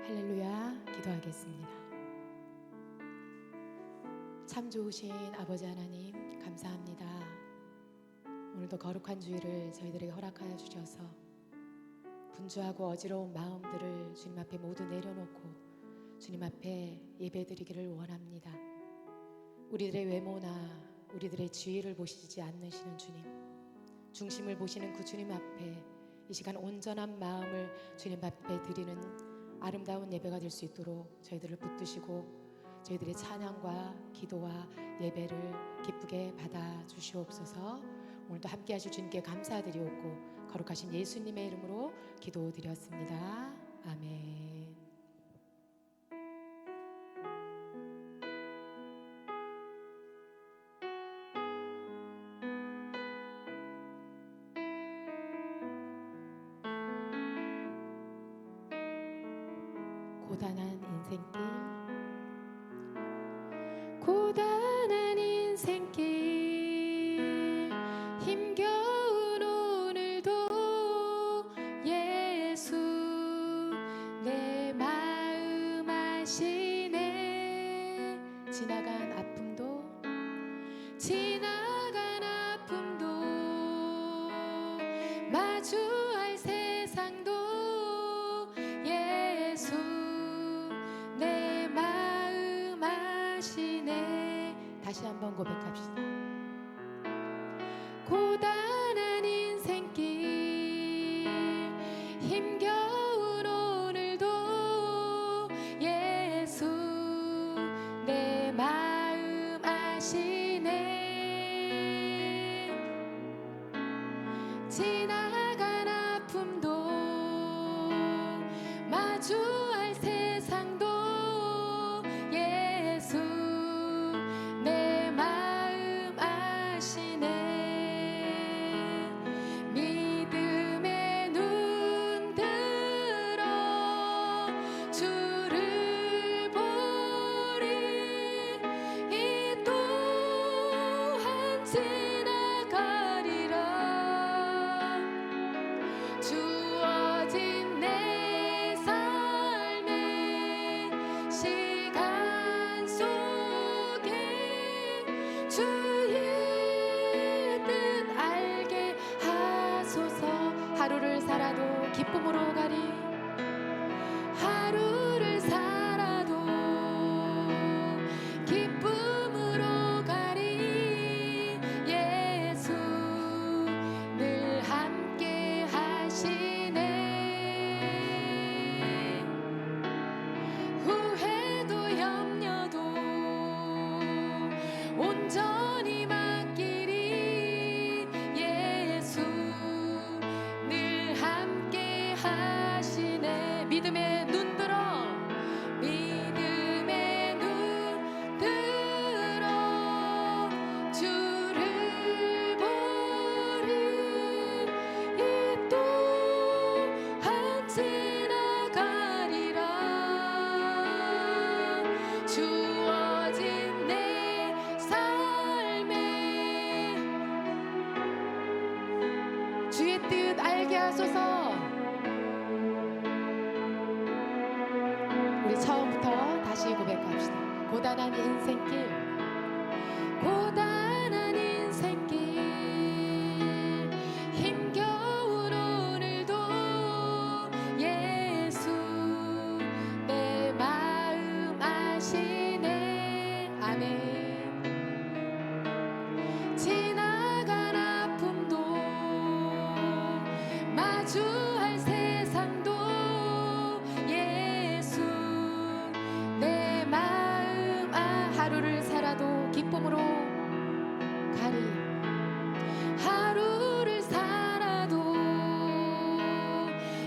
할렐루야. 기도하겠습니다. 참 좋으신 아버지 하나님, 감사합니다. 오늘도 거룩한 주일을 저희들에게 허락하여 주셔서 분주하고 어지러운 마음들을 주님 앞에 모두 내려놓고 주님 앞에 예배드리기를 원합니다. 우리들의 외모나 우리들의 지위를 보시지 않으시는 주님, 중심을 보시는 그 주님 앞에 이 시간 온전한 마음을 주님 앞에 드리는 아름다운 예배가 될 수 있도록 저희들을 붙드시고 저희들의 찬양과 기도와 예배를 기쁘게 받아 주시옵소서. 오늘도 함께 하실 주님께 감사드리옵고 거룩하신 예수님의 이름으로 기도드렸습니다. 아멘. 고단한 인생길, 고단한 인생길, 힘겨운 오늘도 예수 내 마음 아시네. 지나간 아픔도 마주할 세상도 예수 내 마음 아시네. 다시 한번 고백합시다. 고단한 인생길, 힘겨운 오늘도 예수 내 마음 아시네. 지나간 아픔도 마주할 세상도 예수 내 마음 아시네. 믿음의 눈 들어 주를 보리. 이 또한 지나가리라. 주어진 내 삶의 시간 속에 주의 뜻 알게 하소서. 하루를 살아도 기쁨으로 가리. 하루를 살아도 기쁨으로 가리. 예수 늘 함께 하시네. 후회도 염려도 온전히 맡기리. 예수 늘 함께 하시네. 믿음의 눈 들어, 믿음의 눈 들어 주를 보리. 이 또한 지나가리라. 주어진 내 삶에 주의 뜻 알게 하소서. 우리 처음부터 다시 고백합시다. 고단한 인생길, 고단한 인생길, 힘겨운 오늘도 예수 내 마음 아시네. 아멘. 지나간 아픔도 마주할 세상도 예수 내 마음 하루를 살아도 기쁨으로 가리. 하루를 살아도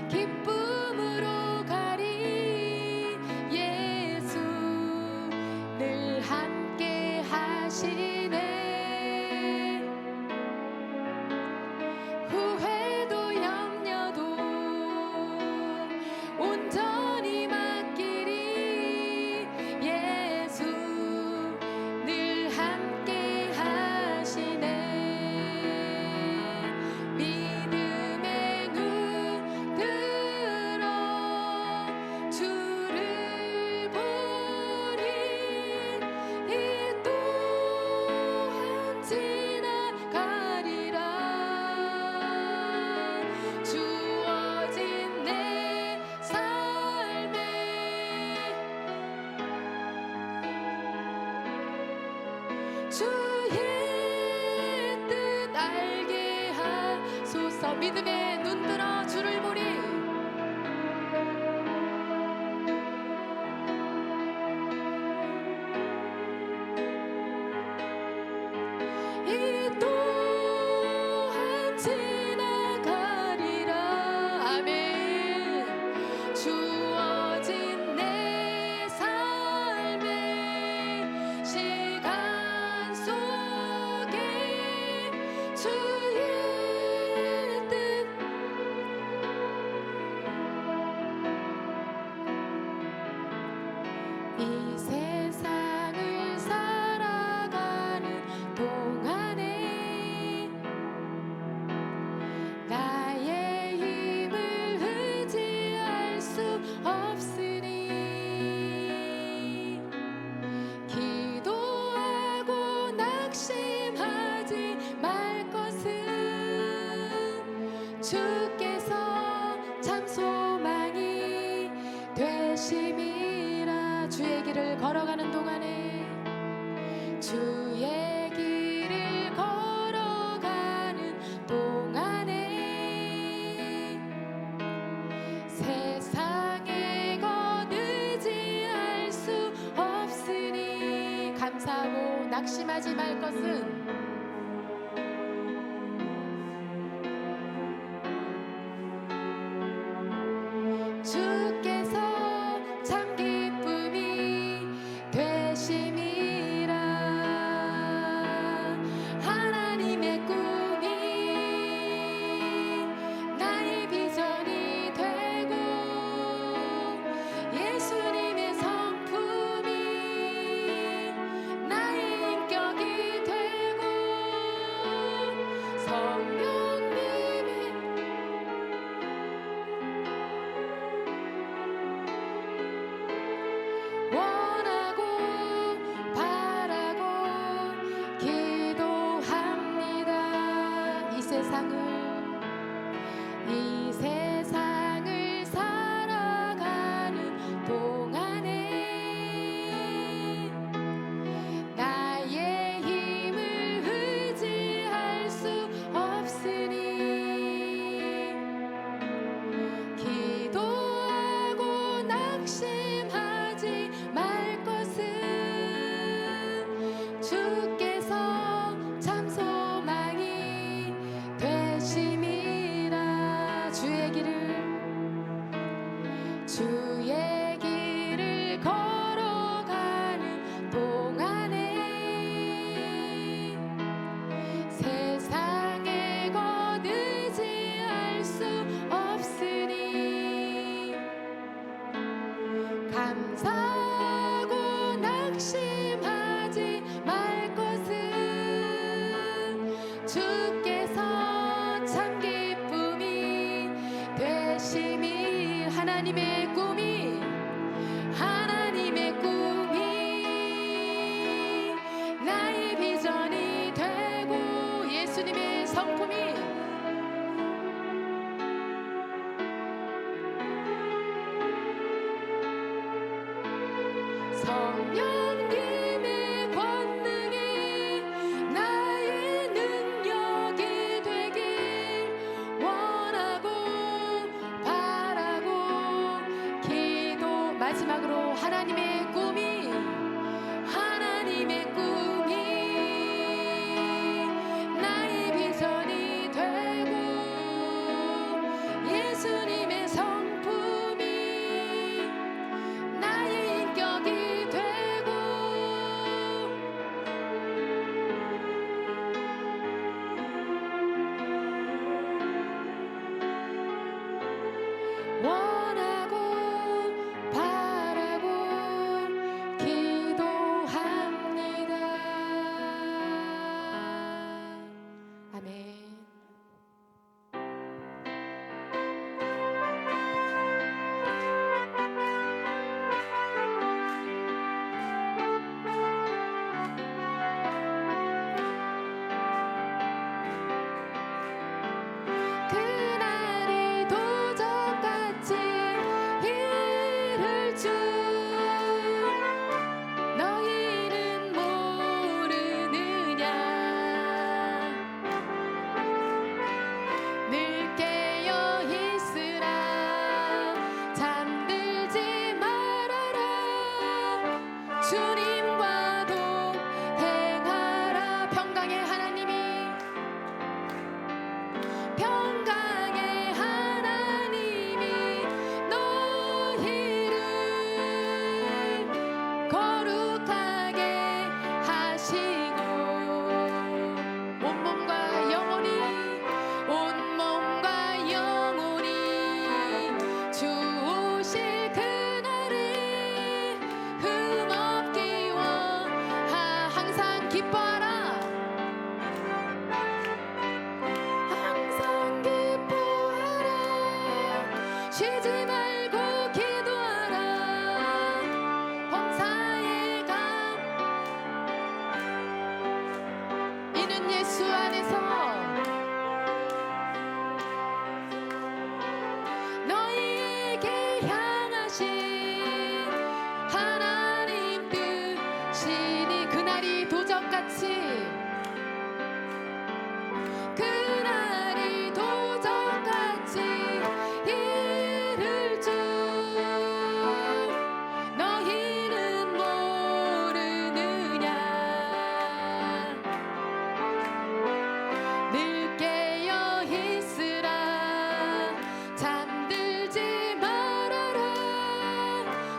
기쁨으로 가리. 예수 늘 함께 하시네. 후회도 염려도 온전히 맡기리. 예수 늘 함께 하시네. 믿음의 눈 들어 주를 주의 뜻 알게 하소서. 믿음에 눈들어 주를 보리. 이 또한 지나가리라. 아멘. 주어진 내 삶의 시간 속에 주의 뜻 이 세상을 살아가는 동안에 나의 힘을 의지할 수 없으니 기도하고 낙심하지 말 것은 주께서 참 소망이 되심이라. 주의 길을 걸어가는 동안에 주의 길을 걸어가는 동안에 세상의 것 의지할 수 없으니 감사하고 낙심하지 말 것은 주께서 참 기쁨이 되심이라. 하나님의 꿈이 나의 비전이 되고 예수님의 성품이 나의 인격이 되고 성령님의 원하고 바라고 기도합니다. 이 세상을 살아가는 동안에 나의 힘을 의지할 수 없으니 기도하고 낙심하지 말 것은 주께서 참 소망이 되심이라. 주의 길을 걸어가는 동안에 세상의 것 의지할 수 없으니 감사하고 낙심하지 말 것은 주께서 참 기쁨이 되심이. 하나님의 꿈이 나의 비전이 되고 예수님의 성품이 성령님의 권능이 나의 능력이 되길 원하고 바라고 기도. 마지막으로 하나님의 꿈이 나의 비전이 되고 예수님의 성품이 나의 인격이 되고 원하고 바라고 기뻐하라. 항상 기뻐하라. 쉬지 말고 기도하라. 범사에 감 이는 예수 안에서 너희에게 향하신 하나님 뜻이니 그날이 도적같이 이를 줄 너희는 모르느냐. 늘 깨어 있으라. 잠들지 말아라.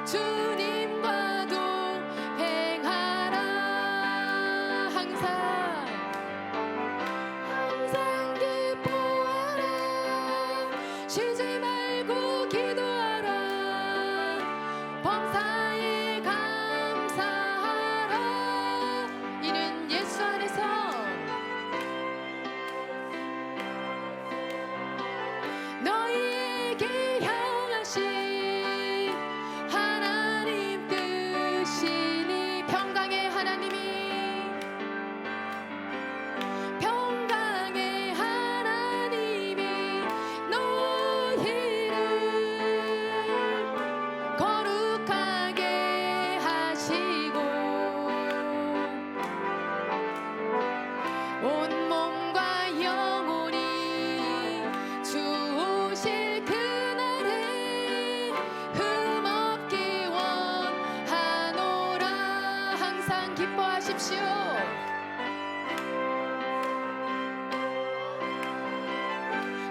주님과 동행하라. 항상 기뻐하라. 쉬지 말고 기도하라. 범사에 감사하라. 이는 예수 안에서 너희에게 향하신 하나님 뜻이니 평강의 하나님이 너희를 거룩하게 하시고 온 몸과 영혼이 주오실 그날에 흠없기 원하노라. 항상 기뻐하십시오.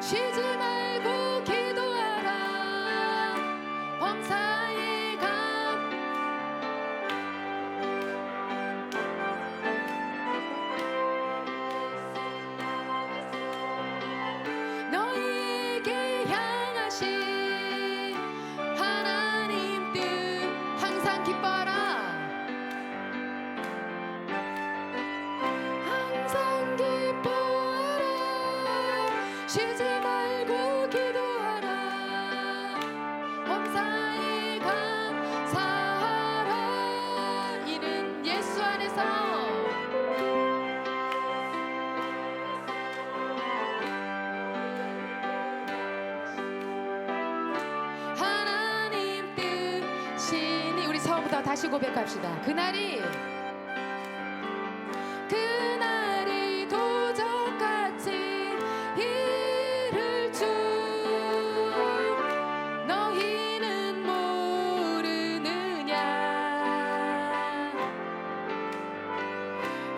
쉬지 말고 기도하라. 범사에 감 너희에게 향하신 하나님 뜻 항상 기뻐하라. 항상 기뻐하라. 쉬지 말고 기도하라. 범사에 감사하라. 이는 예수 안에서 하나님 뜻이니 우리 처음부터 다시 고백합시다. 그날이 도적같이 이를 줄 너희는 모르느냐.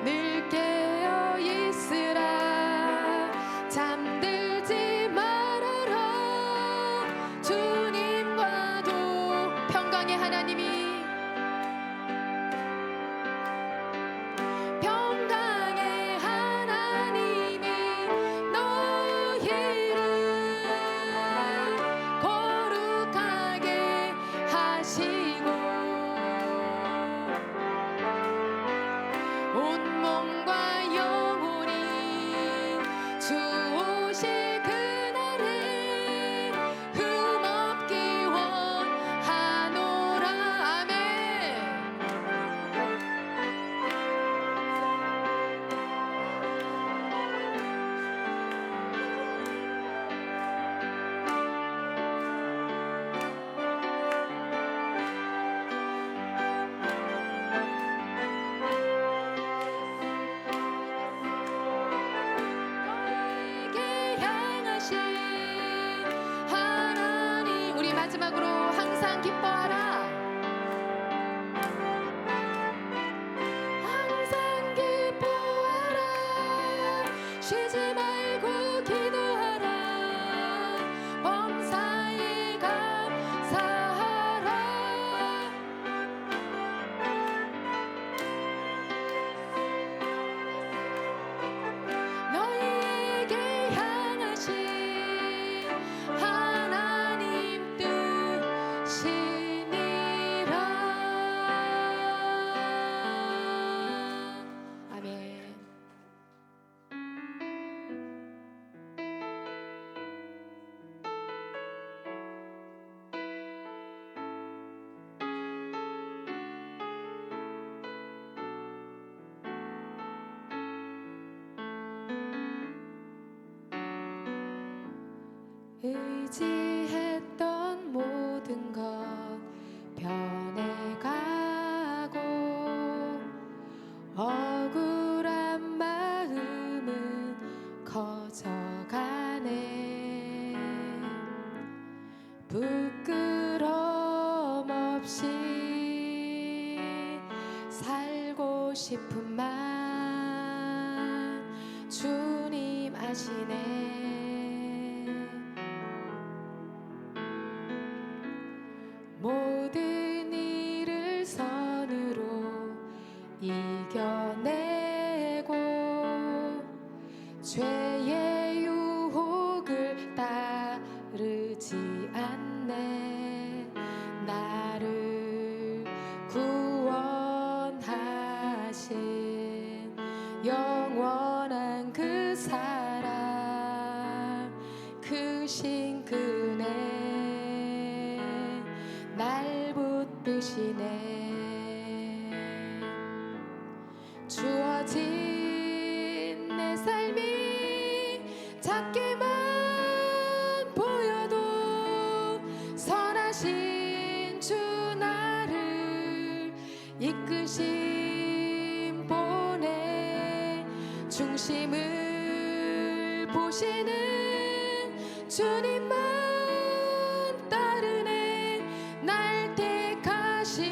늘 깨어 있으라. 잠들지 말아라. 주님과도 평강의 하나님이 거룩하게 하시고 온 몸과 영혼이 주오실 그날에 흠없기 원하노라. 아멘. 하나님 우리 마지막으로 항상 기뻐하라. 항상 기뻐하라. 쉬지 말고 기도하라. 범사에 감사하라. 너희에게 향하신 하나님 뜻이니라. 아멘. 의지했던 모든 것 변해가고 억울한 마음은 커져가네. 부끄럼 없이 살고 싶은 맘 주님 아시네. 모든 일을 선으로 이겨내고 죄의 유혹을 따르지 않네. 나를 구원하신 영원한 그 사랑 크신 그네 날 붙드시네. 주어진 내 삶이 작게만 보여도 선하신 주 나를 이끄심 보내. 중심을 보시는 주님만 따르네. 날 택하신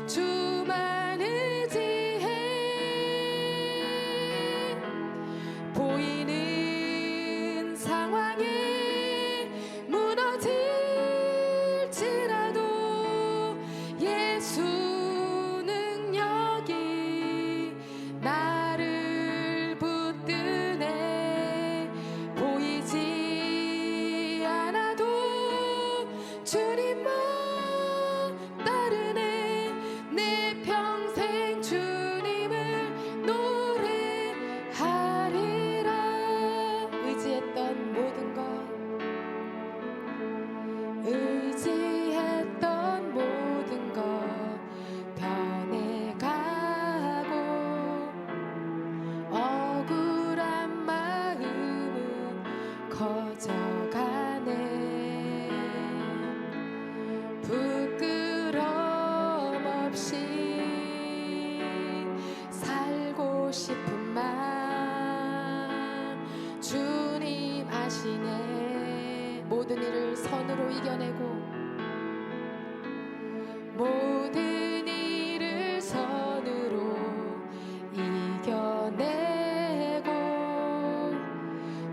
주만 의지해. 보이는 상황에 무너질지라도 예수 능력이 나를 붙드네. 보이지 않아도 주님만 따르네. 내 평생 주님을 노래하리라. 의지했던 모든 것 의지했던 모든 것 변해가고 억울한 마음은 커져가네. 부끄럼 없이 살고 싶은 맘 주님 아시네. 모든 일을 선으로 이겨내고 모든 일을 선으로 이겨내고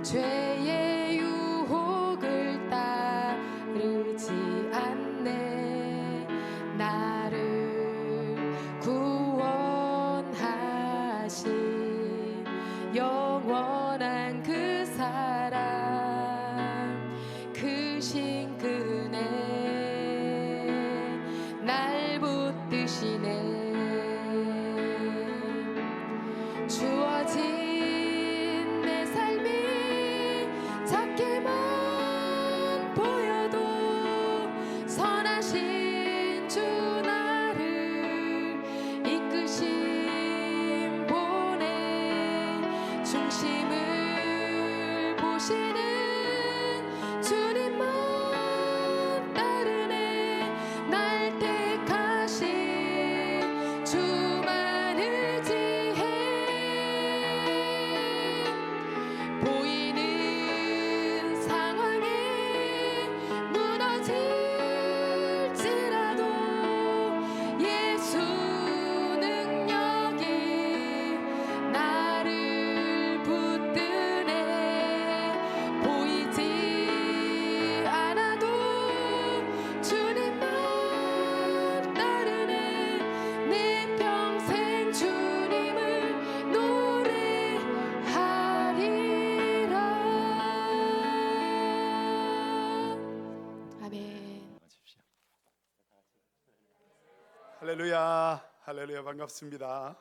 죄의 유혹을 따르지 않네. 나를 구원하신 영원한 그 사랑 크신 그네 날 붙드시네. 주어진 내 삶이 작게만 보여도 선하신 주 나를 이끄심 보내. 중심을 보시는 주님만 따르네. 날 택하신 주만 의지해. 보이는 상황에 무너질지라도 예수 능력이 나를 붙드네. 보이지 않아도 주님만 따르네. 내 평생 주님을 노래하리라. 아멘. 마십시오. 할렐루야, 할렐루야. 반갑습니다.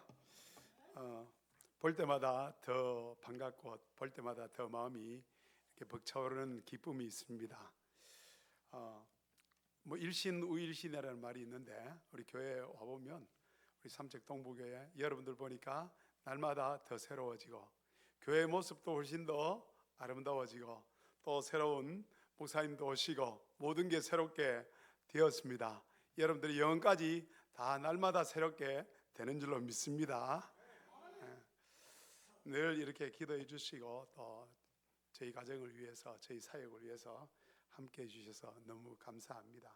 볼 때마다 더 반갑고 볼 때마다 더 마음이 이렇게 벅차오르는 기쁨이 있습니다. 뭐 일신우일신이라는 말이 있는데 우리 교회에 와 보면 우리 삼척 동부교회 여러분들 보니까 날마다 더 새로워지고 교회의 모습도 훨씬 더 아름다워지고 또 새로운 목사님도 오시고 모든 게 새롭게 되었습니다. 여러분들이 영혼까지 다 날마다 새롭게 되는 줄로 믿습니다. 늘 이렇게 기도해 주시고 또 저희 가정을 위해서, 저희 사역을 위해서 함께 해 주셔서 너무 감사합니다.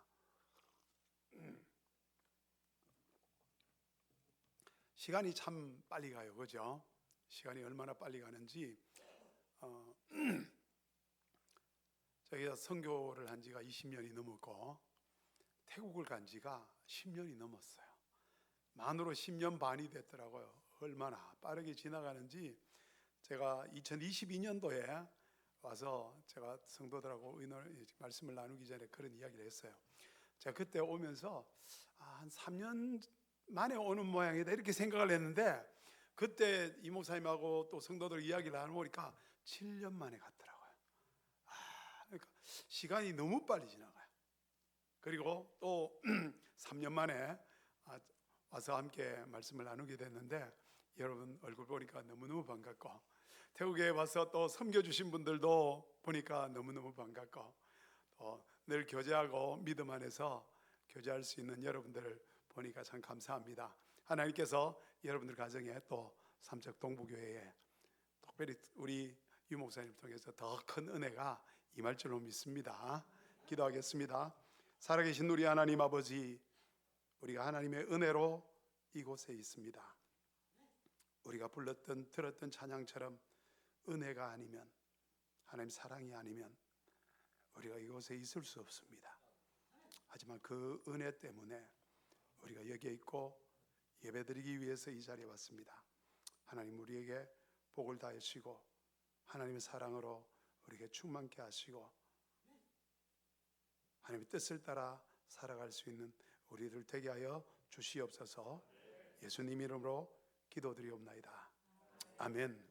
시간이 참 빨리 가요, 그죠? 시간이 얼마나 빨리 가는지. 저희가 선교를 한 지가 20년이 넘었고 태국을 간 지가 10년이 넘었어요. 만으로 10년 반이 됐더라고요. 얼마나 빠르게 지나가는지. 제가 2022년도에 와서 제가 성도들하고 말씀을 나누기 전에 그런 이야기를 했어요. 제가 그때 오면서 한 3년 만에 오는 모양이다 이렇게 생각을 했는데, 그때 이 목사님하고 또 성도들 이야기를 나누니까 7년 만에 갔더라고요. 그러니까 시간이 너무 빨리 지나가요. 그리고 또 3년 만에 와서 함께 말씀을 나누게 됐는데, 여러분 얼굴 보니까 너무너무 반갑고, 태국에 와서 또 섬겨주신 분들도 보니까 너무너무 반갑고, 또 늘 교제하고 믿음 안에서 교제할 수 있는 여러분들을 보니까 참 감사합니다. 하나님께서 여러분들 가정에 또 삼척 동부교회에 특별히 우리 유 목사님 통해서 더 큰 은혜가 임할 줄로 믿습니다. 기도하겠습니다. 살아계신 우리 하나님 아버지, 우리가 하나님의 은혜로 이곳에 있습니다. 우리가 불렀던 들었던 찬양처럼 은혜가 아니면, 하나님 사랑이 아니면 우리가 이곳에 있을 수 없습니다. 하지만 그 은혜 때문에 우리가 여기에 있고 예배드리기 위해서 이 자리에 왔습니다. 하나님 우리에게 복을 다하시고 하나님의 사랑으로 우리에게 충만케 하시고 하나님의 뜻을 따라 살아갈 수 있는 우리들 되게 하여 주시옵소서. 예수님 이름으로 기도드리옵나이다. 아멘.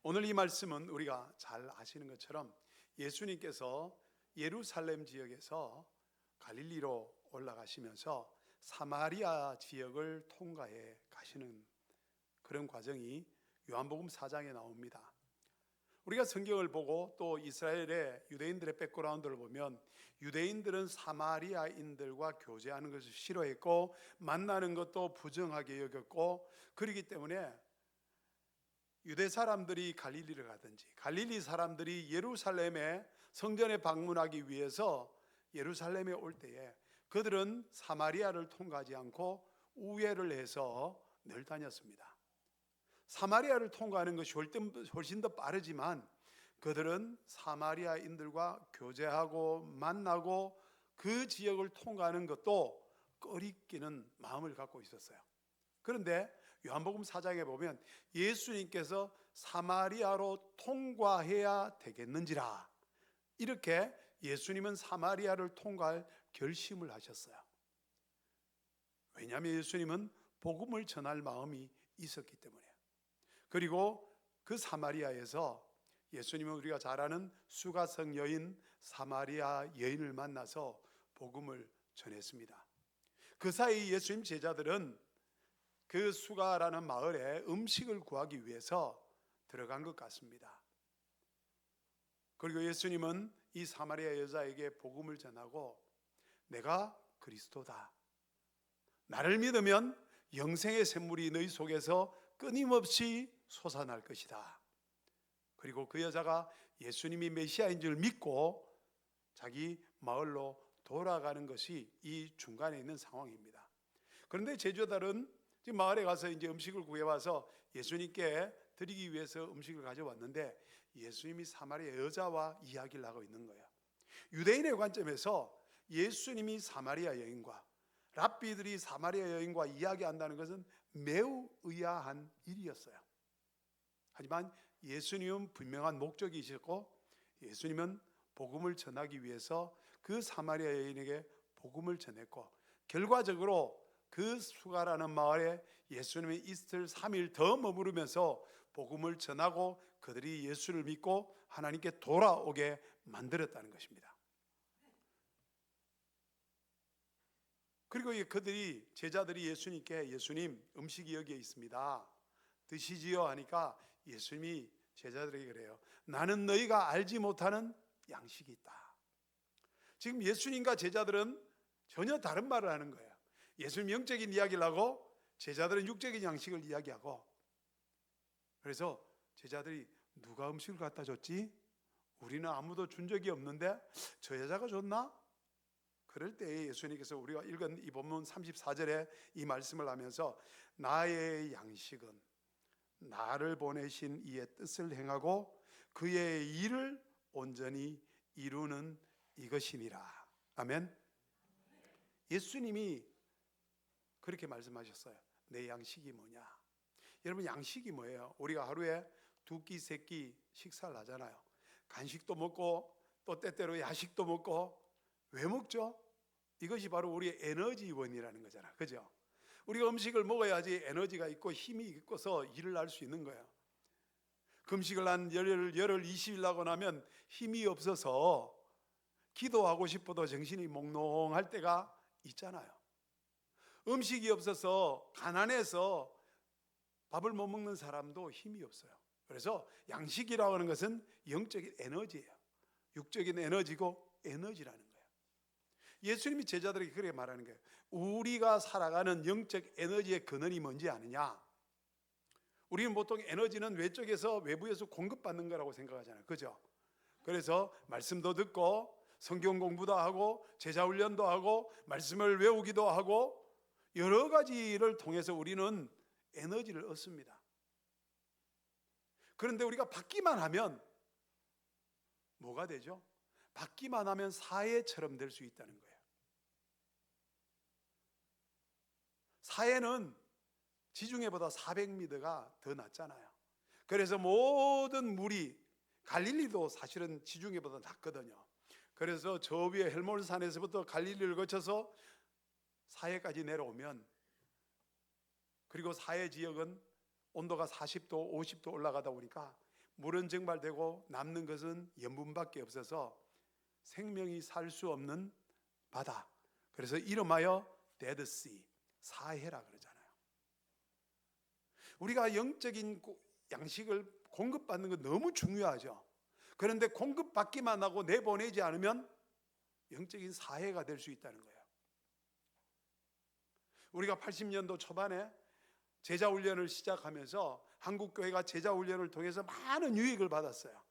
오늘 이 말씀은 우리가 잘 아시는 것처럼 예수님께서 예루살렘 지역에서 갈릴리로 올라가시면서 사마리아 지역을 통과해 가시는 그런 과정이 요한복음 4장에 나옵니다. 우리가 성경을 보고 또 이스라엘의 유대인들의 백그라운드를 보면, 유대인들은 사마리아인들과 교제하는 것을 싫어했고 만나는 것도 부정하게 여겼고, 그렇기 때문에 유대 사람들이 갈릴리를 가든지 갈릴리 사람들이 예루살렘에 성전에 방문하기 위해서 예루살렘에 올 때에 그들은 사마리아를 통과하지 않고 우회를 해서 늘 다녔습니다. 사마리아를 통과하는 것이 훨씬 더 빠르지만 그들은 사마리아인들과 교제하고 만나고 그 지역을 통과하는 것도 꺼리끼는 마음을 갖고 있었어요. 그런데 요한복음 4장에 보면 예수님께서 사마리아로 통과해야 되겠는지라, 이렇게 예수님은 사마리아를 통과할 결심을 하셨어요. 왜냐하면 예수님은 복음을 전할 마음이 있었기 때문에. 그리고 그 사마리아에서 예수님은 우리가 잘 아는 수가성 여인 사마리아 여인을 만나서 복음을 전했습니다. 그 사이 예수님 제자들은 그 수가라는 마을에 음식을 구하기 위해서 들어간 것 같습니다. 그리고 예수님은 이 사마리아 여자에게 복음을 전하고, 내가 그리스도다, 나를 믿으면 영생의 샘물이 너희 속에서 끊임없이 솟아날 것이다. 그리고 그 여자가 예수님이 메시아인 줄 믿고 자기 마을로 돌아가는 것이 이 중간에 있는 상황입니다. 그런데 제자들은 지금 마을에 가서 이제 음식을 구해와서 예수님께 드리기 위해서 음식을 가져왔는데, 예수님이 사마리아 여자와 이야기를 하고 있는 거예요. 유대인의 관점에서 예수님이 사마리아 여인과 랍비들이 사마리아 여인과 이야기한다는 것은 매우 의아한 일이었어요. 하지만 예수님은 분명한 목적이 있었고, 예수님은 복음을 전하기 위해서 그 사마리아 여인에게 복음을 전했고, 결과적으로 그 수가라는 마을에 예수님의 이틀 3일 더 머무르면서 복음을 전하고 그들이 예수를 믿고 하나님께 돌아오게 만들었다는 것입니다. 그리고 그들이 제자들이 예수님께, 예수님 음식이 여기에 있습니다, 드시지요 하니까 예수님이 제자들에게 그래요. 나는 너희가 알지 못하는 양식이 있다. 지금 예수님과 제자들은 전혀 다른 말을 하는 거예요. 예수님 영적인 이야기를 하고 제자들은 육적인 양식을 이야기하고, 그래서 제자들이 누가 음식을 갖다 줬지? 우리는 아무도 준 적이 없는데 저 여자가 줬나? 그럴 때 예수님께서 우리가 읽은 이 본문 34절에 이 말씀을 하면서 나의 양식은 나를 보내신 이의 뜻을 행하고 그의 일을 온전히 이루는 이것이니라. 아멘. 예수님이 그렇게 말씀하셨어요. 내 양식이 뭐냐? 여러분, 양식이 뭐예요? 우리가 하루에 2끼 3끼 식사를 하잖아요. 간식도 먹고 또 때때로 야식도 먹고. 왜 먹죠? 이것이 바로 우리의 에너지원이라는 거잖아. 그죠? 우리가 음식을 먹어야지 에너지가 있고 힘이 있고서 일을 할 수 있는 거예요. 금식을 한 열흘 20일 하고 나면 힘이 없어서 기도하고 싶어도 정신이 몽롱할 때가 있잖아요. 음식이 없어서 가난해서 밥을 못 먹는 사람도 힘이 없어요. 그래서 양식이라고 하는 것은 영적인 에너지예요. 육적인 에너지고 에너지라는 거예요. 예수님이 제자들에게 그렇게 말하는 거예요. 우리가 살아가는 영적 에너지의 근원이 뭔지 아느냐? 우리는 보통 에너지는 외쪽에서 외부에서 공급받는 거라고 생각하잖아요. 그죠? 그래서 말씀도 듣고 성경 공부도 하고 제자 훈련도 하고 말씀을 외우기도 하고 여러 가지를 통해서 우리는 에너지를 얻습니다. 그런데 우리가 받기만 하면 뭐가 되죠? 받기만 하면 사해처럼 될 수 있다는 거예요. 사해는 지중해보다 400m가 더 낮잖아요. 그래서 모든 물이, 갈릴리도 사실은 지중해보다 낮거든요. 그래서 저 위에 헬몬산에서부터 갈릴리를 거쳐서 사해까지 내려오면, 그리고 사해 지역은 온도가 40도, 50도 올라가다 보니까 물은 증발되고 남는 것은 염분밖에 없어서 생명이 살 수 없는 바다. 그래서 이름하여 데드씨, 사해라 그러잖아요. 우리가 영적인 양식을 공급받는 건 너무 중요하죠. 그런데 공급받기만 하고 내보내지 않으면 영적인 사해가 될 수 있다는 거예요. 우리가 80년도 초반에 제자훈련을 시작하면서 한국교회가 제자훈련을 통해서 많은 유익을 받았어요.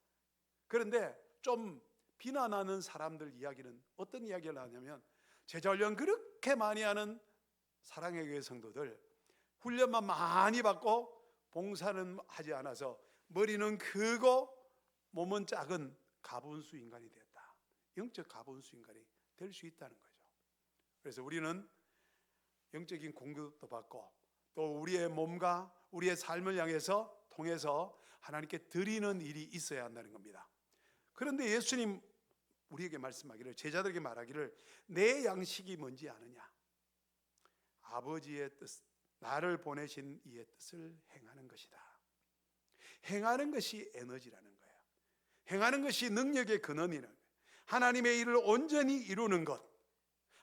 그런데 좀 비난하는 사람들 이야기는 어떤 이야기를 하냐면, 제자훈련 그렇게 많이 하는 사랑의 교회 성도들 훈련만 많이 받고 봉사는 하지 않아서 머리는 크고 몸은 작은 가분수 인간이 됐다. 영적 가분수 인간이 될 수 있다는 거죠. 그래서 우리는 영적인 공급도 받고 또 우리의 몸과 우리의 삶을 향해서 통해서 하나님께 드리는 일이 있어야 한다는 겁니다. 그런데 예수님 우리에게 말씀하기를, 제자들에게 말하기를, 내 양식이 뭔지 아느냐? 아버지의 뜻, 나를 보내신 이의 뜻을 행하는 것이다. 행하는 것이 에너지라는 거예요. 행하는 것이 능력의 근원이라는 거예요. 하나님의 일을 온전히 이루는 것,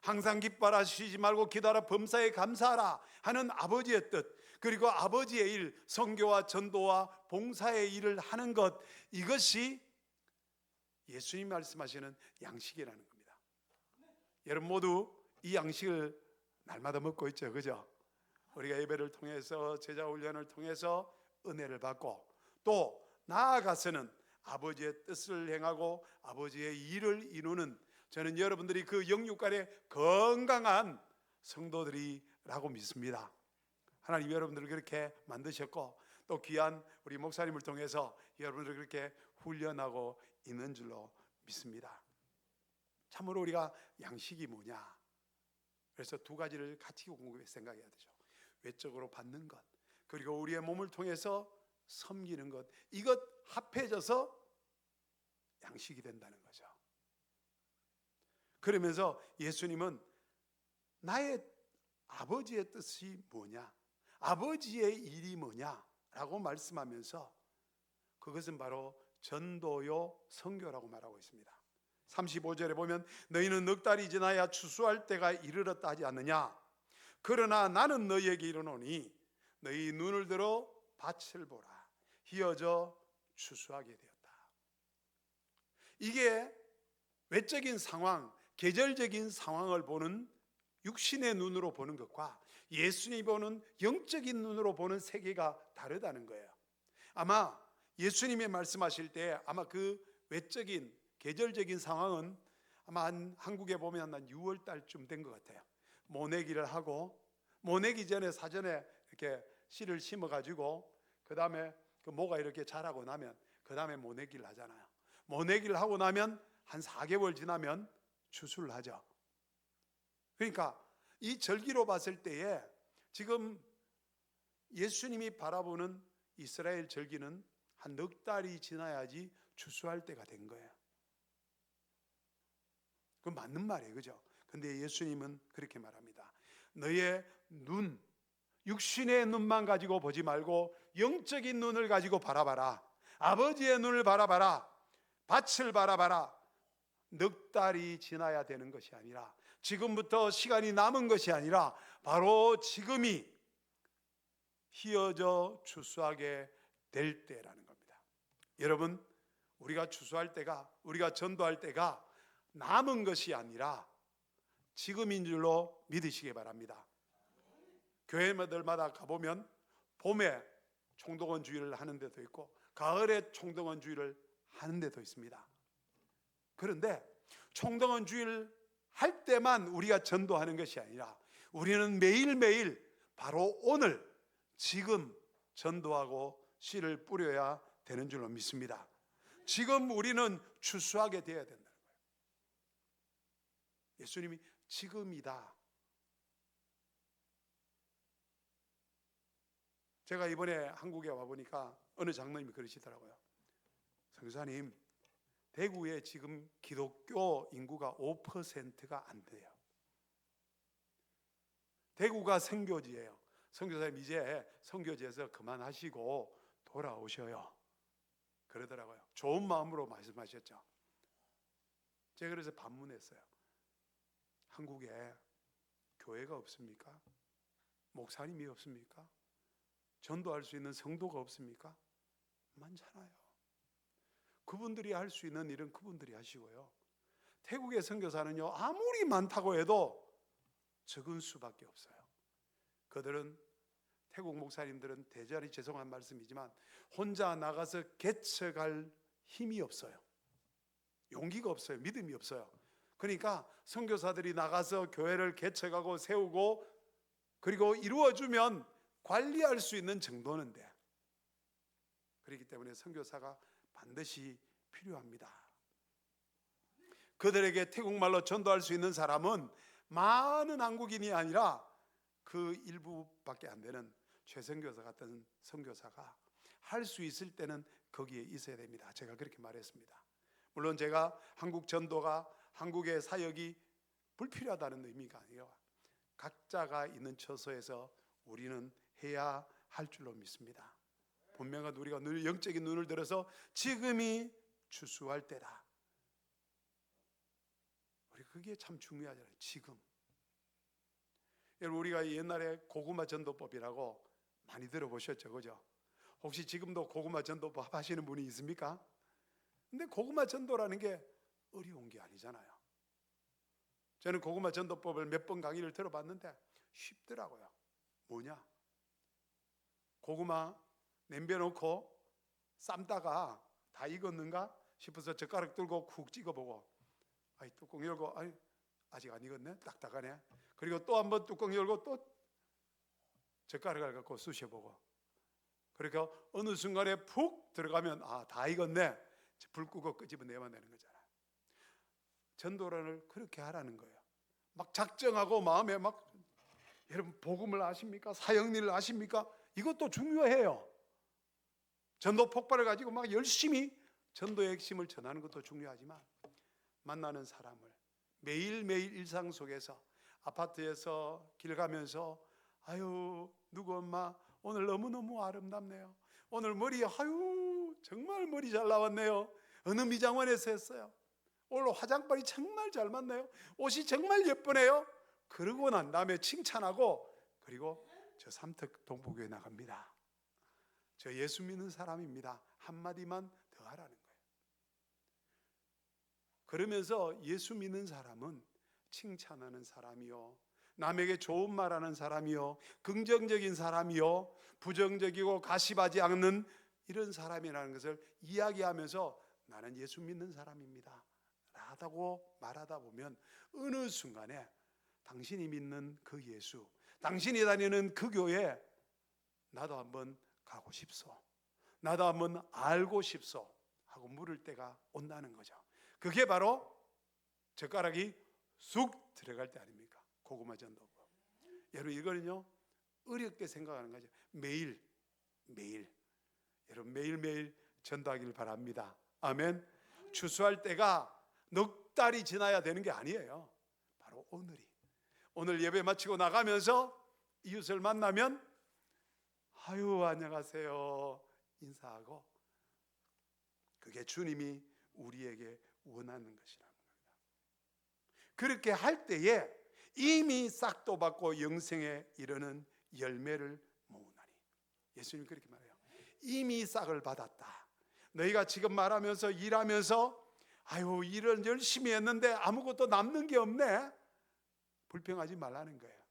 항상 기뻐하라, 쉬지 말고 기도하라, 범사에 감사하라 하는 아버지의 뜻, 그리고 아버지의 일, 선교와 전도와 봉사의 일을 하는 것, 이것이 예수님이 말씀하시는 양식이라는 겁니다. 여러분 모두 이 양식을 날마다 먹고 있죠. 그죠? 우리가 예배를 통해서 제자 훈련을 통해서 은혜를 받고 또 나아가서는 아버지의 뜻을 행하고 아버지의 일을 이루는, 저는 여러분들이 그 영육간의 건강한 성도들이라고 믿습니다. 하나님 여러분들을 그렇게 만드셨고 또 귀한 우리 목사님을 통해서 여러분들을 그렇게 훈련하고 있는 줄로 믿습니다. 참으로 우리가 양식이 뭐냐? 그래서 두 가지를 같이 공급해 생각해야 되죠. 외적으로 받는 것, 그리고 우리의 몸을 통해서 섬기는 것, 이것 합해져서 양식이 된다는 거죠. 그러면서 예수님은 나의 아버지의 뜻이 뭐냐, 아버지의 일이 뭐냐 라고 말씀하면서 그것은 바로 전도요 선교라고 말하고 있습니다. 35절에 보면 너희는 넉 달이 지나야 추수할 때가 이르렀다 하지 않느냐? 그러나 나는 너희에게 이르노니 너희 눈을 들어 밭을 보라. 휘어져 추수하게 되었다. 이게 외적인 상황, 계절적인 상황을 보는 육신의 눈으로 보는 것과 예수님이 보는 영적인 눈으로 보는 세계가 다르다는 거예요. 아마 예수님이 말씀하실 때 아마 그 외적인 계절적인 상황은 아마 한국에 보면 한 6월 달쯤 된 것 같아요. 모내기를 하고 모내기 전에 사전에 이렇게 씨를 심어 가지고 그 다음에 그 모가 이렇게 자라고 나면 그 다음에 모내기를 하잖아요. 모내기를 하고 나면 한 4개월 지나면 추수를 하죠. 그러니까 이 절기로 봤을 때에 지금 예수님이 바라보는 이스라엘 절기는 한 넉 달이 지나야지 추수할 때가 된 거예요. 그건 맞는 말이에요, 그죠? 근데 예수님은 그렇게 말합니다. 너의 눈, 육신의 눈만 가지고 보지 말고 영적인 눈을 가지고 바라봐라. 아버지의 눈을 바라봐라. 밭을 바라봐라. 넉 달이 지나야 되는 것이 아니라, 지금부터 시간이 남은 것이 아니라 바로 지금이 희어져 추수하게 될 때라는 겁니다. 여러분, 우리가 추수할 때가, 우리가 전도할 때가 남은 것이 아니라 지금인 줄로 믿으시기 바랍니다. 교회마다 가보면 봄에 총동원 주일을 하는 데도 있고 가을에 총동원 주일을 하는 데도 있습니다. 그런데 총동원 주일 할 때만 우리가 전도하는 것이 아니라 우리는 매일매일 바로 오늘 지금 전도하고 씨를 뿌려야 되는 줄로 믿습니다. 지금 우리는 추수하게 되어야 된다는 거예요. 예수님이 지금이다. 제가 이번에 한국에 와보니까 어느 장로님이 그러시더라고요. 선교사님, 대구에 지금 기독교 인구가 5%가 안 돼요. 대구가 선교지예요. 선교사님 이제 선교지에서 그만하시고 돌아오셔요. 그러더라고요. 좋은 마음으로 말씀하셨죠. 제가 그래서 반문했어요. 한국에 교회가 없습니까? 목사님이 없습니까? 전도할 수 있는 성도가 없습니까? 많잖아요. 그분들이 할 수 있는 일은 그분들이 하시고요. 태국의 선교사는요, 아무리 많다고 해도 적은 수밖에 없어요. 그들은, 태국 목사님들은 대단히 죄송한 말씀이지만 혼자 나가서 개척할 힘이 없어요. 용기가 없어요. 믿음이 없어요. 그러니까 선교사들이 나가서 교회를 개척하고 세우고 그리고 이루어주면 관리할 수 있는 정도는 돼. 그렇기 때문에 선교사가 반드시 필요합니다. 그들에게 태국말로 전도할 수 있는 사람은 많은 한국인이 아니라 그 일부밖에 안 되는 최선교사 같은 선교사가 할 수 있을 때는 거기에 있어야 됩니다. 제가 그렇게 말했습니다. 물론 제가 한국 전도가, 한국의 사역이 불필요하다는 의미가 아니라 각자가 있는 처소에서 우리는 해야 할 줄로 믿습니다. 분명한 우리가 늘 영적인 눈을 들어서 지금이 추수할 때다. 우리 그게 참 중요하잖아요. 지금. 여러분, 우리가 옛날에 고구마 전도법이라고 많이 들어보셨죠, 그죠? 혹시 지금도 고구마 전도법 하시는 분이 있습니까? 근데 고구마 전도라는 게 어려운 게 아니잖아요. 저는 고구마 전도법을 몇 번 강의를 들어봤는데 쉽더라고요. 뭐냐? 고구마 냄비에 넣고 삶다가 다 익었는가 싶어서 젓가락 들고 쿡 찍어보고, 아이 뚜껑 열고, 아이 아직 안 익었네, 딱딱하네. 그리고 또 한번 뚜껑 열고 또 젓가락을 갖고 쑤셔보고, 그러니까 어느 순간에 푹 들어가면 아, 다 익었네. 불 끄고 끄집어내면 되는 거잖아요. 전도를 그렇게 하라는 거예요. 막 작정하고 마음에 막, 여러분 복음을 아십니까? 사역일을 아십니까? 이것도 중요해요. 전도 폭발을 가지고 막 열심히 전도의 핵심을 전하는 것도 중요하지만 만나는 사람을 매일매일 일상 속에서, 아파트에서 길 가면서 아유 누구 엄마 오늘 너무너무 아름답네요. 오늘 머리 아유 정말 머리 잘 나왔네요. 어느 미장원에서 했어요. 오늘 화장빨이 정말 잘 맞네요. 옷이 정말 예쁘네요. 그러고 난 다음에 칭찬하고, 그리고 저 삼특 동포교회 나갑니다. 저 예수 믿는 사람입니다. 한마디만 더 하라는 거예요. 그러면서 예수 믿는 사람은 칭찬하는 사람이요, 남에게 좋은 말하는 사람이요, 긍정적인 사람이요, 부정적이고 가십하지 않는 이런 사람이라는 것을 이야기하면서 나는 예수 믿는 사람입니다 라고 말하다 보면 어느 순간에 당신이 믿는 그 예수, 당신이 다니는 그 교회 나도 한번 가고 싶소, 나도 한번 알고 싶소 하고 물을 때가 온다는 거죠. 그게 바로 젓가락이 쑥 들어갈 때 아닙니까? 고구마 전도부. 여러분 이거는요 어렵게 생각하는 거죠. 매일 여러분 매일매일 전도하기를 바랍니다. 아멘. 추수할 때가 넉 달이 지나야 되는 게 아니에요. 바로 오늘 예배 마치고 나가면서 이웃을 만나면 아유 안녕하세요 인사하고, 그게 주님이 우리에게 원하는 것이라는 겁니다. 그렇게 할 때에 이미 싹도 받고 영생에 이르는 열매를 모으나니, 예수님 그렇게 말해요. 이미 싹을 받았다. 너희가 지금 말하면서 일하면서 아유 일을 열심히 했는데 아무것도 남는 게 없네, 불평하지 말라는 거예요.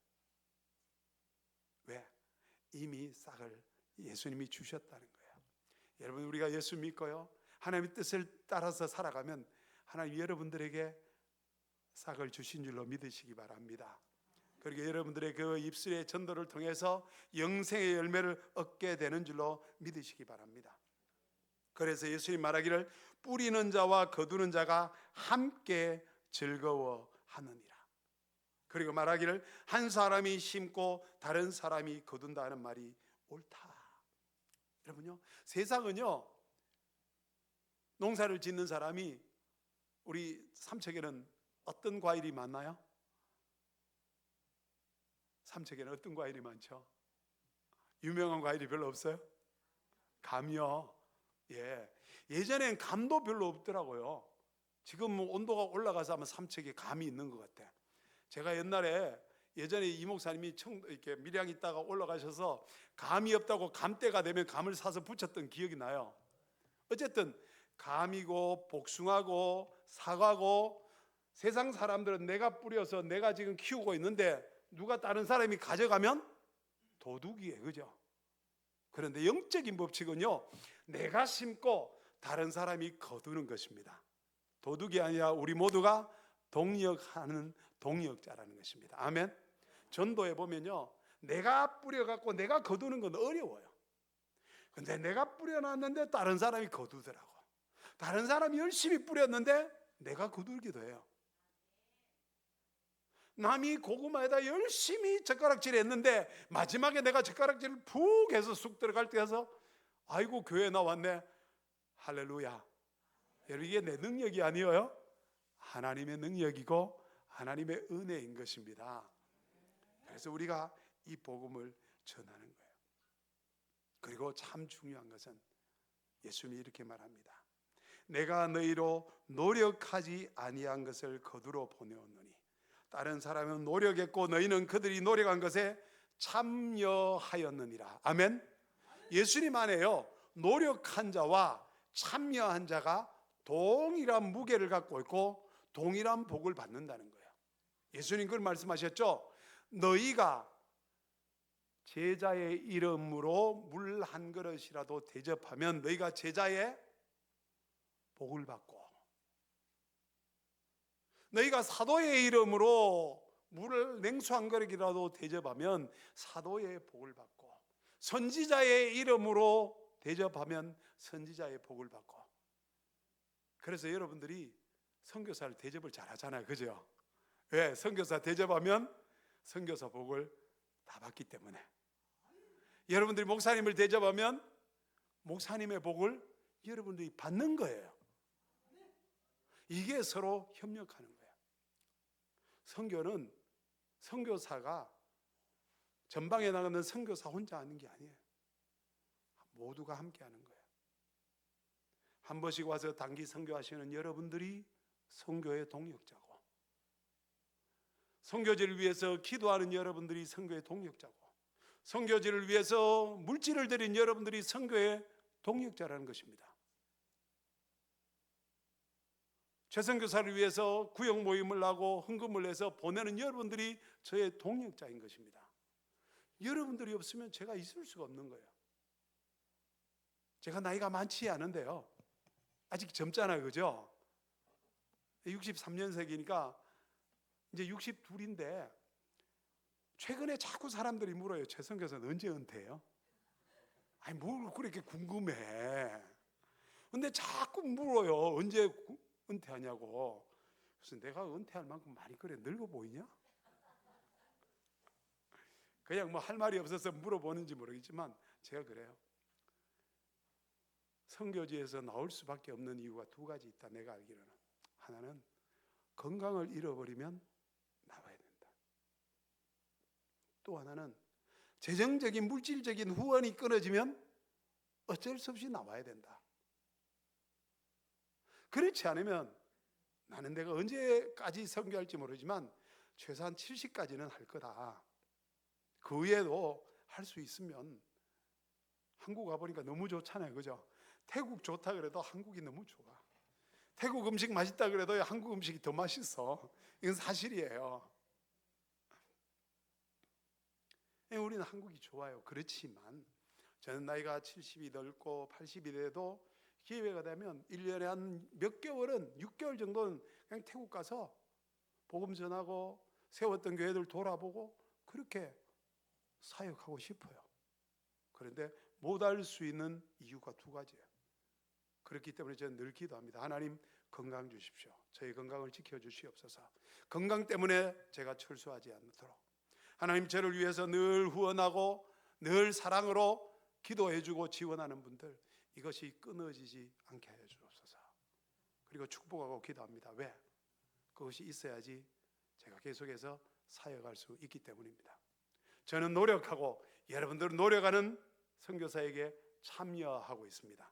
왜? 이미 싹을 예수님이 주셨다는 거예요. 여러분 우리가 예수 믿고요 하나님의 뜻을 따라서 살아가면 하나님 여러분들에게 싹을 주신 줄로 믿으시기 바랍니다. 그리고 여러분들의 그 입술의 전도를 통해서 영생의 열매를 얻게 되는 줄로 믿으시기 바랍니다. 그래서 예수님 말하기를 뿌리는 자와 거두는 자가 함께 즐거워하느니라. 그리고 말하기를 한 사람이 심고 다른 사람이 거둔다는 말이 옳다. 여러분요 세상은요 농사를 짓는 사람이, 우리 삼척에는 어떤 과일이 많나요? 삼척에는 어떤 과일이 많죠? 유명한 과일이 별로 없어요? 감이요. 예전엔 감도 별로 없더라고요. 지금 온도가 올라가서 아마 삼척에 감이 있는 것 같아. 제가 예전에 이 목사님이 이렇게 밀양 있다가 올라가셔서 감이 없다고 감때가 되면 감을 사서 붙였던 기억이 나요. 어쨌든 감이고 복숭아고 사과고, 세상 사람들은 내가 뿌려서 내가 지금 키우고 있는데 누가 다른 사람이 가져가면 도둑이에요, 그죠? 그런데 영적인 법칙은요 내가 심고 다른 사람이 거두는 것입니다. 도둑이 아니라 우리 모두가 동역하는 동역자라는 것입니다. 아멘. 전도에 보면요 내가 뿌려갖고 내가 거두는 건 어려워요. 근데 내가 뿌려놨는데 다른 사람이 거두더라고. 다른 사람이 열심히 뿌렸는데 내가 거두기도 해요. 남이 고구마에다 열심히 젓가락질 했는데 마지막에 내가 젓가락질을 푹 해서 쑥 들어갈 때 해서 아이고 교회 나왔네, 할렐루야. 여러분 이게 내 능력이 아니에요. 하나님의 능력이고 하나님의 은혜인 것입니다. 그래서 우리가 이 복음을 전하는 거예요. 그리고 참 중요한 것은 예수님이 이렇게 말합니다. 내가 너희로 노력하지 아니한 것을 거두러 보내었노니, 다른 사람은 노력했고 너희는 그들이 노력한 것에 참여하였느니라. 아멘. 예수님 안에요 노력한 자와 참여한 자가 동일한 무게를 갖고 있고 동일한 복을 받는다는 거예요. 예수님 그걸 말씀하셨죠. 너희가 제자의 이름으로 물 한 그릇이라도 대접하면 너희가 제자의 복을 받고, 너희가 사도의 이름으로 물을 냉수 한 그릇이라도 대접하면 사도의 복을 받고, 선지자의 이름으로 대접하면 선지자의 복을 받고. 그래서 여러분들이 선교사를 대접을 잘하잖아요, 그죠? 왜? 선교사 대접하면 선교사 복을 다 받기 때문에. 여러분들이 목사님을 대접하면 목사님의 복을 여러분들이 받는 거예요. 이게 서로 협력하는 거예요. 선교는 선교사가 전방에 나가는 선교사 혼자 하는 게 아니에요. 모두가 함께 하는 거예요. 한 번씩 와서 단기 선교하시는 여러분들이 선교의 동역자고, 선교지를 위해서 기도하는 여러분들이 선교의 동역자고, 선교지를 위해서 물질을 드린 여러분들이 선교의 동력자라는 것입니다. 최선교사를 위해서 구역 모임을 하고 헌금을 해서 보내는 여러분들이 저의 동력자인 것입니다. 여러분들이 없으면 제가 있을 수가 없는 거예요. 제가 나이가 많지 않은데요, 아직 젊잖아요, 그죠? 63년생이니까 이제 62인데 최근에 자꾸 사람들이 물어요. 최선교사는 언제 은퇴해요? 아니 뭘 그렇게 궁금해. 근데 자꾸 물어요. 언제 은퇴하냐고. 그래서 내가 은퇴할 만큼 많이 그래 늙어 보이냐? 그냥 뭐 할 말이 없어서 물어보는지 모르겠지만 제가 그래요. 선교지에서 나올 수밖에 없는 이유가 두 가지 있다. 내가 알기로는. 하나는 건강을 잃어버리면 나와야 된다. 또 하나는 재정적인 물질적인 후원이 끊어지면 어쩔 수 없이 나와야 된다. 그렇지 않으면 나는 내가 언제까지 선교할지 모르지만 최소한 70까지는 할 거다. 그 외에도 할 수 있으면 한국 가보니까 너무 좋잖아요, 그죠? 태국 좋다 그래도 한국이 너무 좋아. 태국 음식 맛있다 그래도 한국 음식이 더 맛있어. 이건 사실이에요. 우리는 한국이 좋아요. 그렇지만 저는 나이가 70이 넘고 80이 돼도 기회가 되면 1년에 한 몇 개월은 6개월 정도는 그냥 태국 가서 복음 전하고 세웠던 교회들 돌아보고 그렇게 사역하고 싶어요. 그런데 못할 수 있는 이유가 두 가지예요. 그렇기 때문에 저는 늘 기도합니다. 하나님 건강 주십시오. 저희 건강을 지켜주시옵소서. 건강 때문에 제가 철수하지 않도록 하나님 저를 위해서 늘 후원하고 늘 사랑으로 기도해주고 지원하는 분들 이것이 끊어지지 않게 하여 주옵소서. 그리고 축복하고 기도합니다. 왜? 그것이 있어야지 제가 계속해서 사역할 수 있기 때문입니다. 저는 노력하고 여러분들은 노력하는 선교사에게 참여하고 있습니다.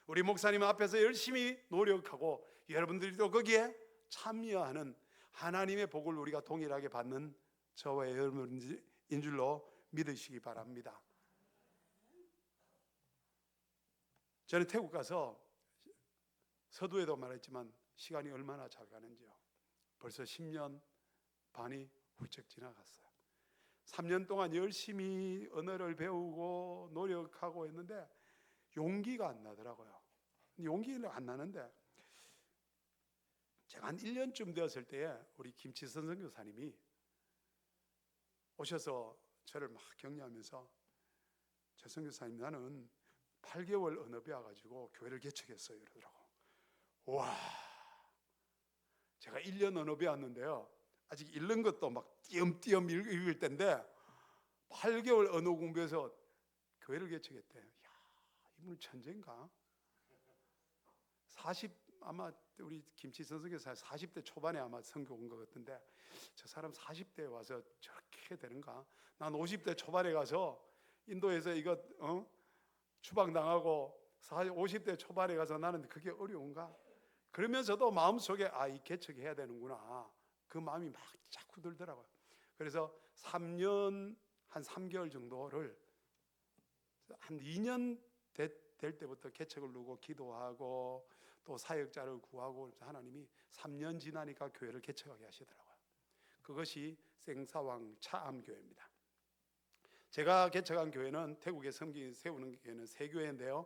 우리 목사님 앞에서 열심히 노력하고 여러분들도 거기에 참여하는 하나님의 복을 우리가 동일하게 받는 저와 여러분인 줄로 믿으시기 바랍니다. 저는 태국 가서 서두에도 말했지만 시간이 얼마나 잘 가는지요. 벌써 10년 반이 훌쩍 지나갔어요. 3년 동안 열심히 언어를 배우고 노력하고 했는데 용기가 안 나더라고요. 용기는 안 나는데 제가 한 1년쯤 되었을 때에 우리 김치선 선교사님이 오셔서 저를 막 격려하면서 저 선교사님 나는 8개월 언어 배워가지고 교회를 개척했어요 이러더라고. 와, 제가 1년 언어 배웠는데요 아직 읽는 것도 막 띄엄띄엄 읽을 때인데 8개월 언어 공부해서 교회를 개척했대. 야, 이분 천재인가? 아마 우리 김치선 선교사 40대 초반에 아마 선교 온 것 같은데 저 사람 40대에 와서 저렇게 되는가? 난 50대 초반에 가서 인도에서 이거 추방당하고 50대 초반에 가서 나는 그게 어려운가? 그러면서도 마음속에 이 개척해야 되는구나 그 마음이 막 자꾸 들더라고요. 그래서 3년 한 3개월 정도를 한 2년 될 때부터 개척을 누르고 기도하고 또 사역자를 구하고 하나님이 3년 지나니까 교회를 개척하게 하시더라고요. 그것이 생사왕 차암교회입니다. 제가 개척한 교회는 태국에 세우는 교회는 3교회인데요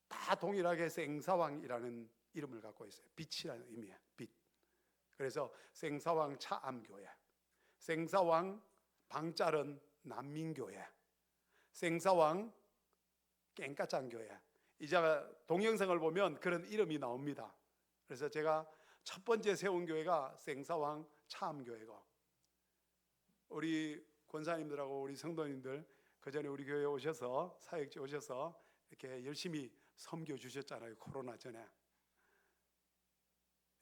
다 동일하게 생사왕이라는 이름을 갖고 있어요. 빛이라는 의미예요. 빛. 그래서 생사왕 차암교회, 생사왕 방짜른 난민교회, 생사왕 깽까짱교회. 이제 동영상을 보면 그런 이름이 나옵니다. 그래서 제가 첫 번째 세운 교회가 생사왕 차암교회고 우리 권사님들하고 우리 성도님들 그 전에 우리 교회에 오셔서 사역지 오셔서 이렇게 열심히 섬겨 주셨잖아요. 코로나 전에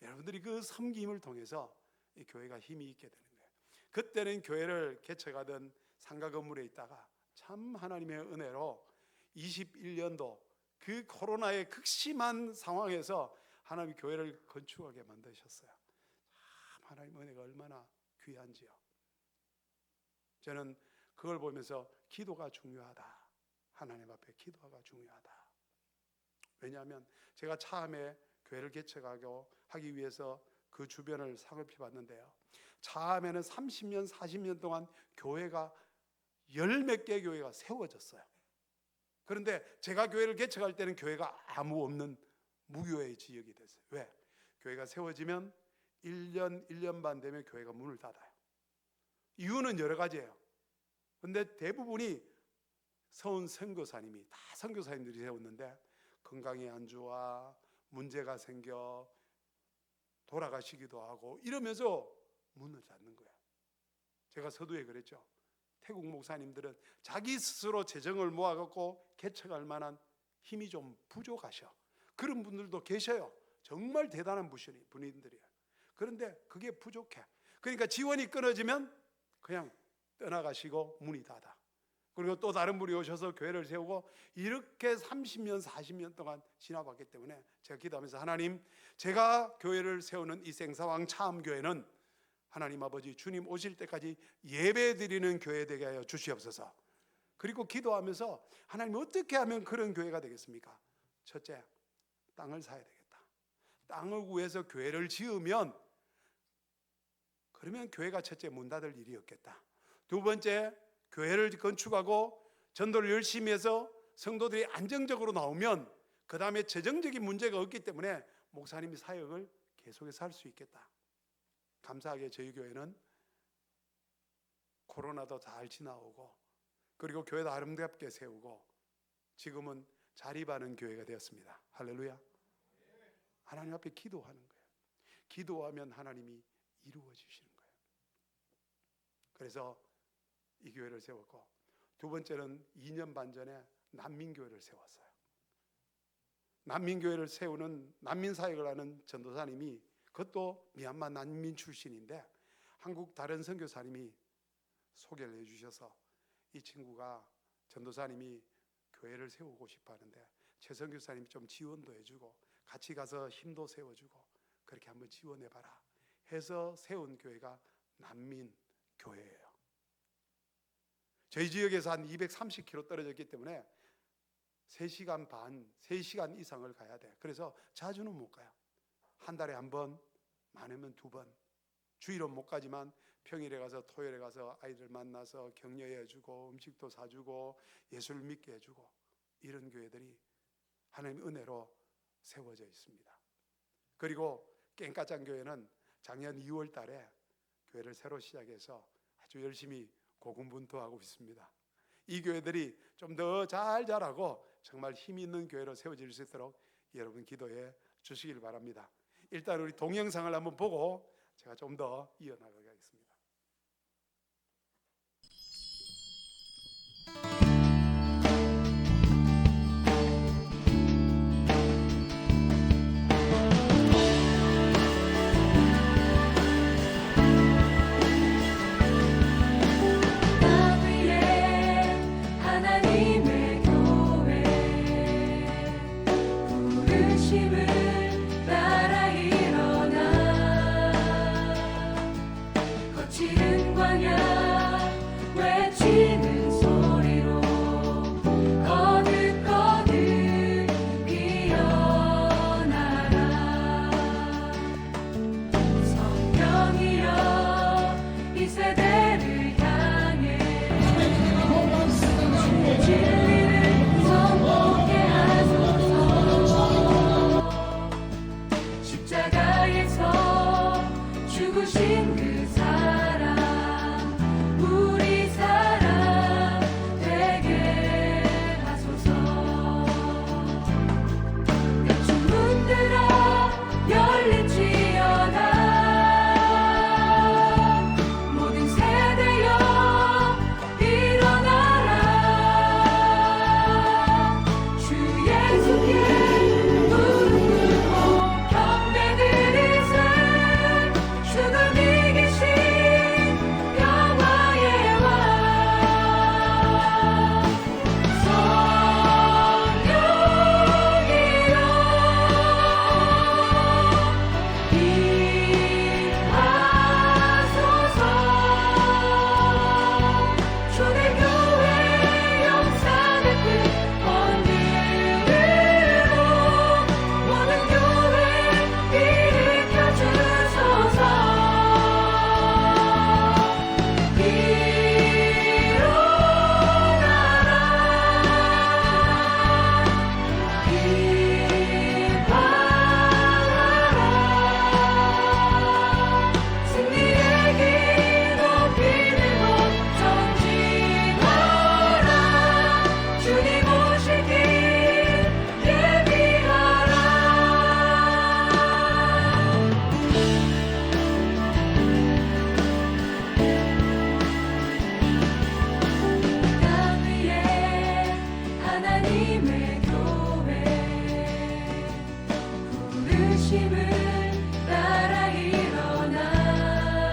여러분들이 그 섬김을 통해서 이 교회가 힘이 있게 되는 거예요. 그때는 교회를 개척하던 상가 건물에 있다가 참 하나님의 은혜로 21년도 그 코로나의 극심한 상황에서 하나님이 교회를 건축하게 만드셨어요. 참 하나님의 은혜가 얼마나 귀한지요. 저는 그걸 보면서 기도가 중요하다. 하나님 앞에 기도가 중요하다. 왜냐하면 제가 처음에 교회를 개척하기 위해서 그 주변을 사급해 봤는데요, 처음에는 30년 40년 동안 교회가 열 몇 개 교회가 세워졌어요. 그런데 제가 교회를 개척할 때는 교회가 아무 없는 무교회의 지역이 됐어요. 왜? 교회가 세워지면 1년, 1년 반 되면 교회가 문을 닫아요. 이유는 여러 가지예요. 그런데 대부분이 서운 선교사님이, 다 선교사님들이 세웠는데 건강에 안 좋아, 문제가 생겨 돌아가시기도 하고 이러면서 문을 닫는 거예요. 제가 서두에 그랬죠. 태국 목사님들은 자기 스스로 재정을 모아갖고 개척할 만한 힘이 좀 부족하셔. 그런 분들도 계셔요. 정말 대단한 분들이에요. 그런데 그게 부족해. 그러니까 지원이 끊어지면 그냥 떠나가시고 문이 닫아. 그리고 또 다른 분이 오셔서 교회를 세우고, 이렇게 30년 40년 동안 지나봤기 때문에 제가 기도하면서, 하나님, 제가 교회를 세우는 이 생사왕 차암교회는 하나님 아버지 주님 오실 때까지 예배 드리는 교회 되게 하여 주시옵소서. 그리고 기도하면서, 하나님 어떻게 하면 그런 교회가 되겠습니까? 첫째, 땅을 사야 되겠다. 땅을 구해서 교회를 지으면, 그러면 교회가 첫째 문 닫을 일이 없겠다. 두 번째, 교회를 건축하고 전도를 열심히 해서 성도들이 안정적으로 나오면 그 다음에 재정적인 문제가 없기 때문에 목사님이 사역을 계속해서 할 수 있겠다. 감사하게 저희 교회는 코로나도 잘 지나오고, 그리고 교회도 아름답게 세우고, 지금은 자립하는 교회가 되었습니다. 할렐루야. 하나님 앞에 기도하는 거예요. 기도하면 하나님이 이루어 주시는 거예요. 그래서 이 교회를 세웠고, 두 번째는 2년 반 전에 난민교회를 세웠어요. 난민교회를 세우는, 난민 사역을 하는 전도사님이, 그것도 미얀마 난민 출신인데 한국 다른 선교사님이 소개를 해주셔서, 이 친구가, 전도사님이 교회를 세우고 싶어 하는데 최 선교사님이 좀 지원도 해주고 같이 가서 힘도 세워주고 그렇게 한번 지원해봐라 해서 세운 교회가 난민교회예요. 저희 지역에서 한 230km 떨어졌기 때문에 3시간 반, 3시간 이상을 가야 돼. 그래서 자주는 못 가요. 한 달에 한 번, 많으면 2번. 주일은 못 가지만 평일에 가서, 토요일에 가서 아이들 만나서 격려해주고 음식도 사주고 예수를 믿게 해주고, 이런 교회들이 하나님의 은혜로 세워져 있습니다. 그리고 깽가짱 교회는 작년 2월 달에 교회를 새로 시작해서 아주 열심히 고군분투하고 있습니다. 이 교회들이 좀 더 잘 자라고 정말 힘 있는 교회로 세워질 수 있도록 여러분 기도해 주시길 바랍니다. 일단 우리 동영상을 한번 보고 제가 좀 더 이어나가겠습니다. 부르심을 따라 일어나 하나님의 교회 부르심을 따라 일어나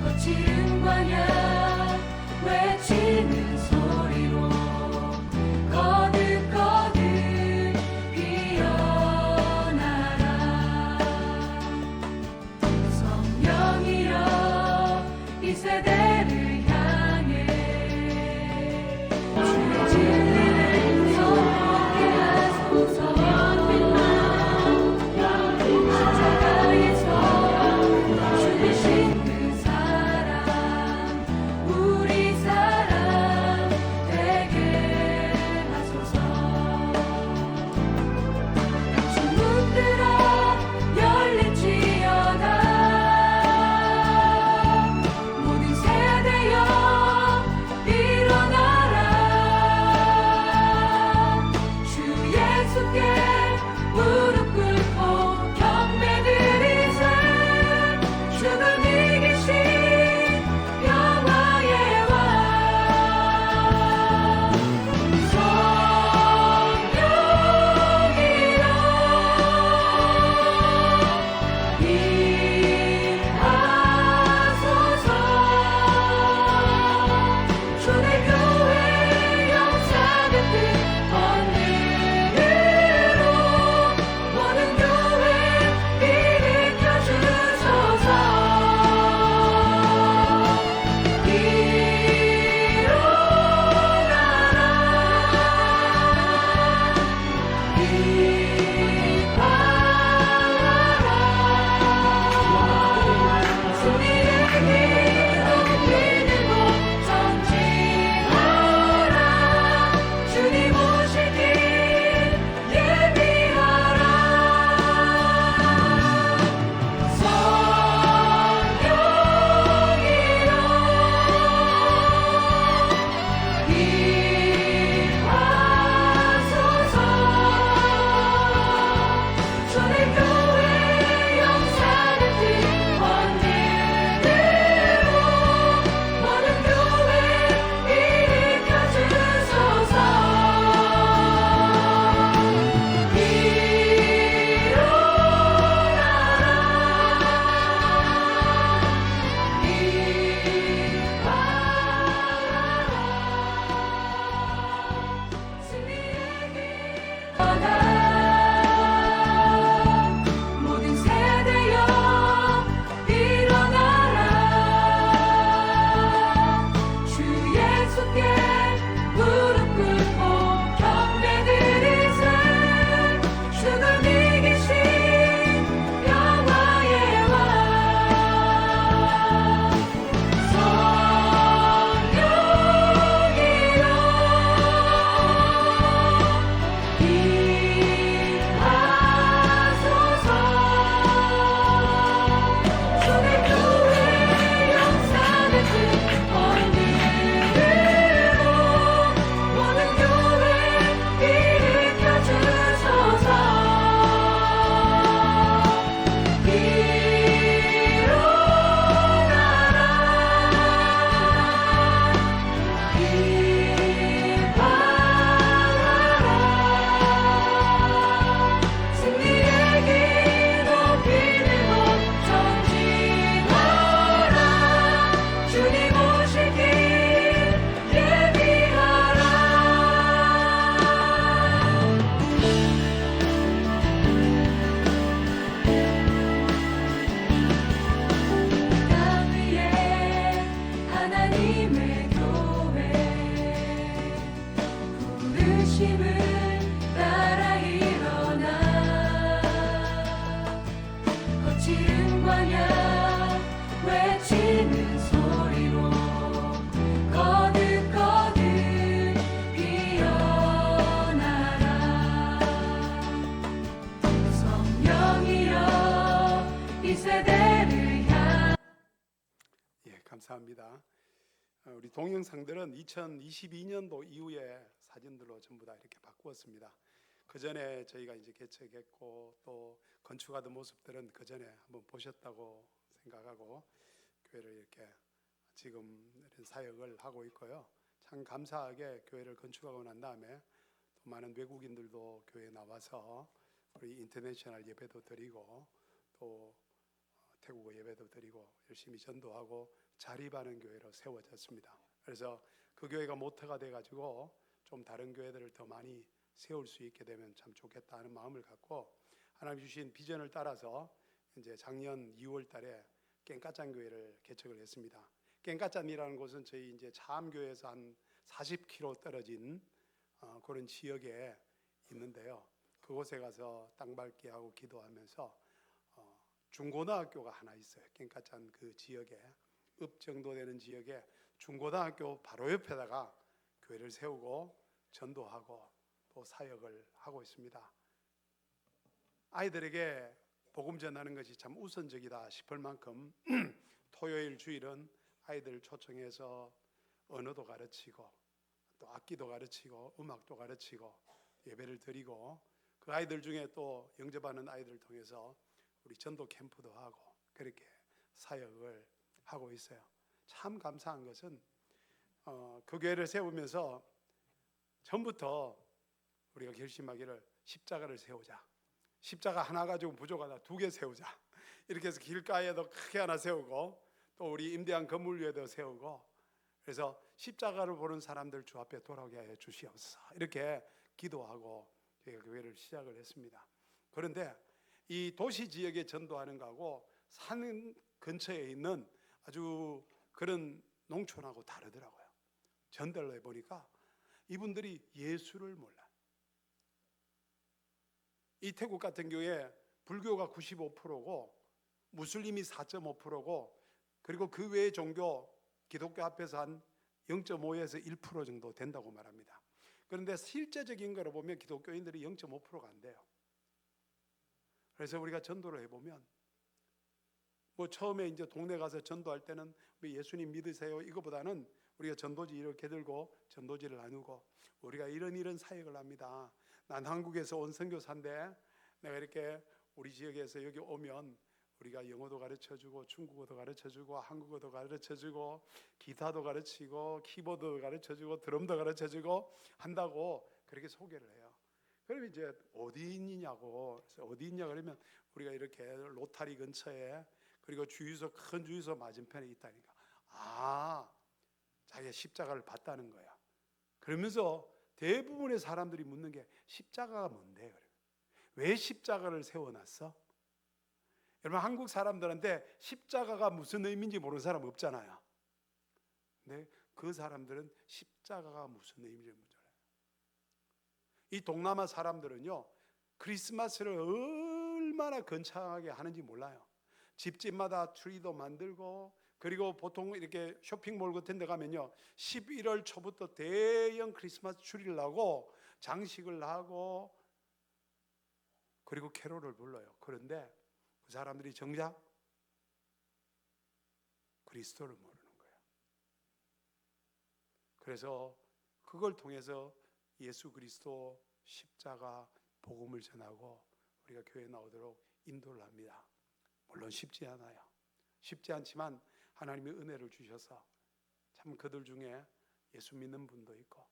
거칠은 광야 외치는 소리로 거듭거듭 피어나라. 성령이여 이 세대를 향해 주의 진리를 선포하게 하소서. 십자가에서 죽으신 그 사랑 우리 사랑 되게 하소서. 주문들아 열릴지어다. 모든 세대여 일어나라. 주 예수께 무릎 꿇고 경배 드리세. 주를 이기신 영화의 왕 성령이여 임하소서. 초대교회 역사의 뜻 번뇌로 모든 교회 일으켜 주소서. 주님 오실 길 예비하라. 성령이여 임하소서. 초대교회 역사를 뜻 번뇌대로 모든 교회 일으켜 주소서. 모든 세대여 일어나라. 주 예수께 무릎 꿇고 경배 드리세. 주를 이기신 영화의 왕 성령이여 임하소서. 초대교회 역사의 뜻 번뇌로 모든 교회 일으켜 주소서. 승리의 길 높이 들고 전진하라. 주님 오실 길 예비하라. 땅 위에 하나님의 교회 부르심을 따라 일어나 거칠은 광야 외치는 소리로 거듭거듭 피어나라. 성령이여 이 세대를 향 예, 감사합니다. 우리 동영상들은 2022년도 이후에 사진들로 전부 다 이렇게 바꾸었습니다. 그 전에 저희가 이제 개척했고 또 건축하던 모습들은 그 전에 한번 보셨다고 생각하고 교회를 이렇게 지금 이런 사역을 하고 있고요. 참 감사하게 교회를 건축하고 난 다음에 또 많은 외국인들도 교회에 나와서 우리 인터내셔널 예배도 드리고 또 태국어 예배도 드리고 열심히 전도하고 자립하는 교회로 세워졌습니다. 그래서 그 교회가 모터가 돼가지고 좀 다른 교회들을 더 많이 세울 수 있게 되면 참 좋겠다 하는 마음을 갖고 하나님 주신 비전을 따라서 이제 작년 2월 달에 깽까짠 교회를 개척을 했습니다. 깽까짠이라는 곳은 저희 이제 차암교회에서 한 40km 떨어진 그런 지역에 있는데요. 그곳에 가서 땅 밟기 하고 기도하면서 중고등학교가 하나 있어요. 깽까짠 그 지역에 읍 정도 되는 지역에 중고등학교 바로 옆에다가 교회를 세우고 전도하고 또 사역을 하고 있습니다. 아이들에게 복음 전하는 것이 참 우선적이다 싶을 만큼 토요일 주일은 아이들 초청해서 언어도 가르치고 또 악기도 가르치고 음악도 가르치고 예배를 드리고 그 아이들 중에 또 영접하는 아이들을 통해서 우리 전도 캠프도 하고 그렇게 사역을 하고 있어요. 참 감사한 것은 그 교회를 세우면서 처음부터 우리가 결심하기를 십자가를 세우자. 십자가 하나 가지고 부족하다. 2개 세우자. 이렇게 해서 길가에도 크게 하나 세우고 또 우리 임대한 건물 위에도 세우고 그래서 십자가를 보는 사람들 주 앞에 돌아오게 하여 주시옵소서. 이렇게 기도하고 저희가 교회를 시작을 했습니다. 그런데 이 도시 지역에 전도하는 거하고 산 근처에 있는 아주 그런 농촌하고 다르더라고요. 전달로 해보니까 이분들이 예수를 몰라요. 이 태국 같은 경우에 불교가 95%고 무슬림이 4.5%고 그리고 그 외의 종교 기독교 앞에서 한 0.5에서 1% 정도 된다고 말합니다. 그런데 실제적인 거로 보면 기독교인들이 0.5%가 안 돼요. 그래서 우리가 전도를 해보면 뭐 처음에 이제 동네 가서 전도할 때는 예수님 믿으세요 이거보다는 우리가 전도지 이렇게 들고 전도지를 나누고 우리가 이런 사역을 합니다. 난 한국에서 온 선교사인데 내가 이렇게 우리 지역에서 여기 오면 우리가 영어도 가르쳐주고 중국어도 가르쳐주고 한국어도 가르쳐주고 기타도 가르치고 키보드도 가르쳐주고 드럼도 가르쳐주고 한다고 그렇게 소개를 해요. 그러면 이제 어디 있느냐고 그래서 어디 있냐 그러면 우리가 이렇게 로타리 근처에 그리고 주유소 큰 주유소 맞은편에 있다니까 자기가 십자가를 봤다는 거야. 그러면서 대부분의 사람들이 묻는 게 십자가가 뭔데? 왜 십자가를 세워놨어? 여러분 한국 사람들한테 십자가가 무슨 의미인지 모르는 사람 없잖아요. 근데 그 사람들은 십자가가 무슨 의미인지 몰라요. 이 동남아 사람들은요 크리스마스를 얼마나 건창하게 하는지 몰라요. 집집마다 트리도 만들고 그리고 보통 이렇게 쇼핑몰 같은 데 가면요 11월 초부터 대형 크리스마스 트리를 하고 장식을 하고 그리고 캐롤을 불러요. 그런데 그 사람들이 정작 그리스도를 모르는 거예요. 그래서 그걸 통해서 예수 그리스도 십자가 복음을 전하고 우리가 교회에 나오도록 인도를 합니다. 물론 쉽지 않아요. 쉽지 않지만 하나님의 은혜를 주셔서 참 그들 중에 예수 믿는 분도 있고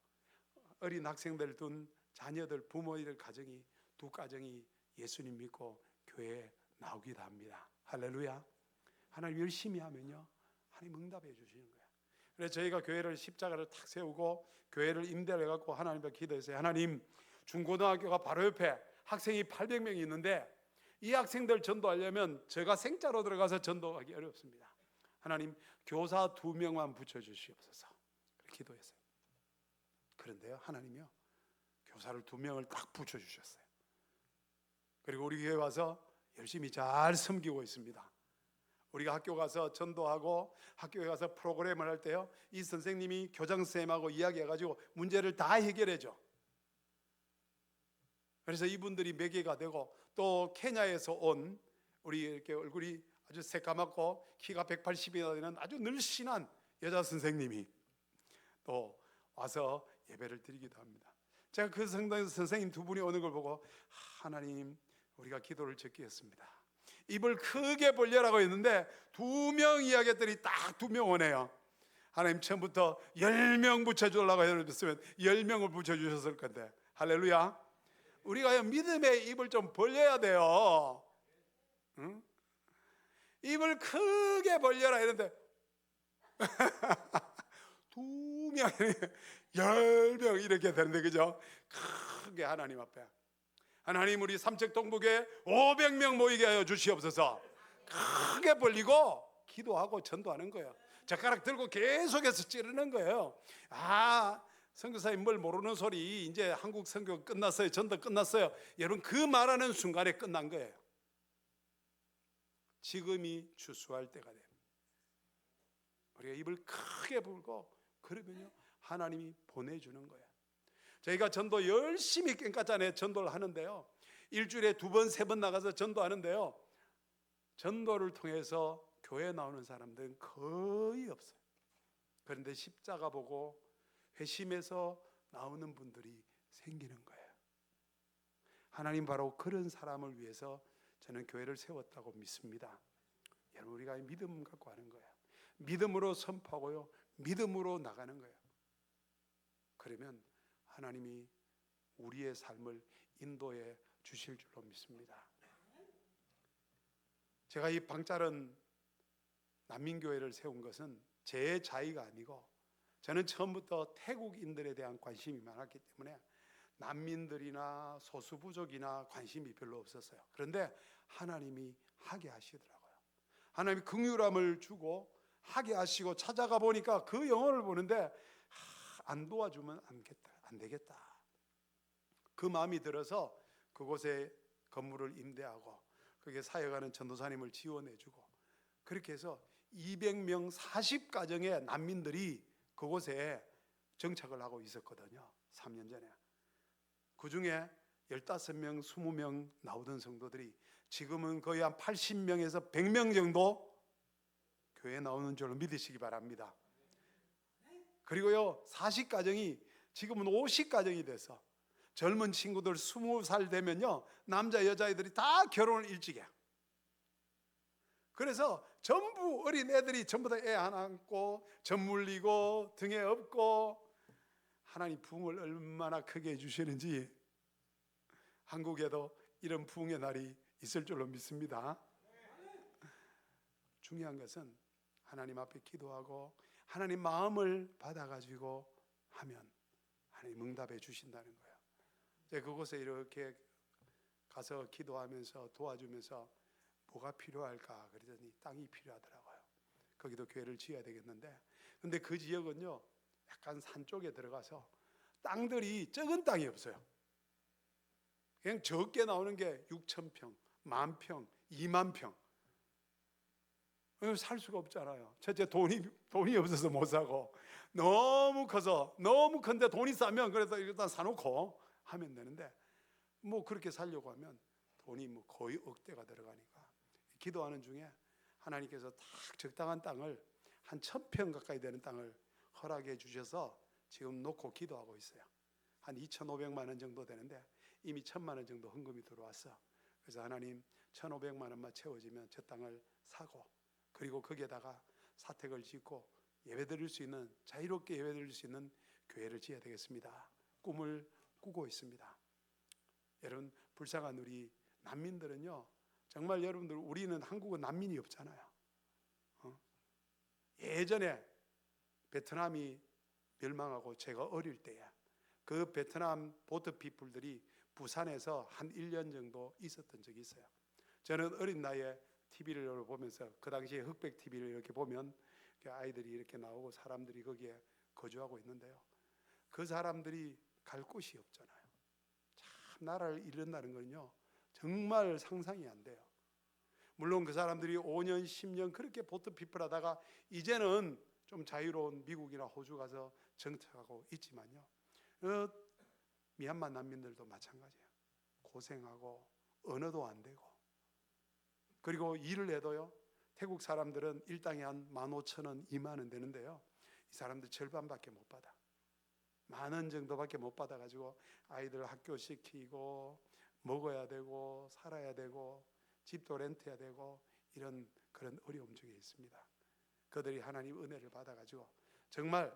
어린 학생들 둔 자녀들 부모들 가정이 두 가정이 예수님 믿고 교회에 나오기도 합니다. 할렐루야. 하나님 열심히 하면요 하나님 응답해 주시는 거예요. 그래서 저희가 교회를 십자가를 탁 세우고 교회를 임대를 해갖고 하나님 앞에 기도했어요. 하나님 중고등학교가 바로 옆에 학생이 800명이 있는데 이 학생들 전도하려면 제가 생짜로 들어가서 전도하기 어렵습니다. 하나님 교사 2명만 붙여주시옵소서. 그렇게 기도했어요. 그런데요 하나님이요 교사를 2명을 딱 붙여주셨어요. 그리고 우리 교회 와서 열심히 잘 섬기고 있습니다. 우리가 학교 가서 전도하고 학교에 가서 프로그램을 할 때요 이 선생님이 교장 선생님하고 이야기해가지고 문제를 다 해결해줘. 그래서 이분들이 매개가 되고 또 케냐에서 온 우리 이렇게 얼굴이 아주 새까맣고 키가 180이나 되는 아주 늘씬한 여자 선생님이 또 와서 예배를 드리기도 합니다. 제가 그 성당에서 선생님 2분이 오는 걸 보고 하나님 우리가 기도를 적게 했습니다. 입을 크게 벌려라고 했는데 2명 이야기했더니 딱 2명 오네요. 하나님 처음부터 10명 붙여주려고 했으면 10명을 붙여주셨을 건데. 할렐루야. 우리가 믿음의 입을 좀 벌려야 돼요. 응? 입을 크게 벌려라 이런데 2명, 10명 이렇게 되는데, 그죠? 크게 하나님 앞에, 하나님 우리 삼척동북에 500명 모이게 하여 주시옵소서. 크게 벌리고 기도하고 전도하는 거예요. 젓가락 들고 계속해서 찌르는 거예요. 아, 선교사님 뭘 모르는 소리, 이제 한국 선교 끝났어요, 전도 끝났어요. 여러분, 그 말하는 순간에 끝난 거예요. 지금이 추수할 때가 됩니다. 우리가 입을 크게 불고 그러면요, 하나님이 보내주는 거예요. 저희가 전도 열심히 깽까짠에 전도를 하는데요, 일주일에 2번, 3번 나가서 전도하는데요, 전도를 통해서 교회 나오는 사람들은 거의 없어요. 그런데 십자가 보고 회심해서 나오는 분들이 생기는 거예요. 하나님 바로 그런 사람을 위해서 저는 교회를 세웠다고 믿습니다. 여러분, 우리가 믿음 갖고 하는 거예요. 믿음으로 선포하고요, 믿음으로 나가는 거예요. 그러면 하나님이 우리의 삶을 인도해 주실 줄로 믿습니다. 제가 이 방짜른 난민교회를 세운 것은 제 자의가 아니고, 저는 처음부터 태국인들에 대한 관심이 많았기 때문에 난민들이나 소수부족이나 관심이 별로 없었어요. 그런데 하나님이 하게 하시더라고요. 하나님이 긍휼함을 주고 하게 하시고, 찾아가 보니까 그 영혼을 보는데 안 도와주면 안 되겠다. 그 마음이 들어서 그곳에 건물을 임대하고 거기에 사역하는 전도사님을 지원해주고, 그렇게 해서 200명 40가정의 난민들이 그곳에 정착을 하고 있었거든요. 3년 전에. 그 중에 15명, 20명 나오던 성도들이 지금은 거의 한 80명에서 100명 정도 교회에 나오는 줄로 믿으시기 바랍니다. 그리고요, 40가정이 지금은 50가정이 돼서 젊은 친구들 20살 되면요, 남자 여자애들이 다 결혼을 일찍 해요. 그래서 전부 어린 애들이 전부 다 애 하나 안고 젖 물리고 등에 업고, 하나님 부흥을 얼마나 크게 해주시는지 한국에도 이런 부흥의 날이 있을 줄로 믿습니다. 중요한 것은 하나님 앞에 기도하고 하나님 마음을 받아가지고 하면 하나님 응답해 주신다는 거예요. 제가 그곳에 이렇게 가서 기도하면서 도와주면서 뭐가 필요할까 그랬더니 땅이 필요하더라고요. 거기도 교회를 지어야 되겠는데, 근데 그 지역은요, 약간 산 쪽에 들어가서 땅들이 적은 땅이 없어요. 그냥 적게 나오는 게 6,000평, 10,000평, 20,000평. 살 수가 없잖아요. 첫째 돈이 없어서 못 사고, 너무 커서, 너무 큰데 돈이 싸면 그래도 일단 사놓고 하면 되는데, 뭐 그렇게 살려고 하면 돈이 뭐 거의 억대가 들어가니까, 기도하는 중에 하나님께서 딱 적당한 땅을 한 1,000평 가까이 되는 땅을 허락해 주셔서 지금 놓고 기도하고 있어요. 한 2,500만 원 정도 되는데 이미 1,000만 원 정도 헌금이 들어왔어. 그래서 하나님 1,500만 원만 채워지면 저 땅을 사고, 그리고 거기에다가 사택을 짓고 예배드릴 수 있는, 자유롭게 예배드릴 수 있는 교회를 지어야 되겠습니다. 꿈을 꾸고 있습니다. 여러분, 불쌍한 우리 난민들은요, 정말 여러분들, 우리는 한국은 난민이 없잖아요. 예전에 베트남이 멸망하고 제가 어릴 때에 그 베트남 보트 피플들이 부산에서 한 1년 정도 있었던 적이 있어요. 저는 어린 나이에 TV를 보면서, 그 당시에 흑백 TV를 이렇게 보면 아이들이 이렇게 나오고 사람들이 거기에 거주하고 있는데요, 그 사람들이 갈 곳이 없잖아요. 참, 나라를 잃는다는 건요, 정말 상상이 안 돼요. 물론 그 사람들이 5년, 10년 그렇게 보트 피플 하다가 이제는 좀 자유로운 미국이나 호주 가서 정착하고 있지만요, 미얀마 난민들도 마찬가지예요. 고생하고 언어도 안 되고, 그리고 일을 해도요, 태국 사람들은 일당이 한 15,000원, 20,000원 되는데요, 이 사람들 절반밖에 못 받아. 10,000원 정도밖에 못 받아가지고 아이들 학교 시키고 먹어야 되고 살아야 되고 집도 렌트해야 되고, 이런 그런 어려움 중에 있습니다. 그들이 하나님 은혜를 받아가지고 정말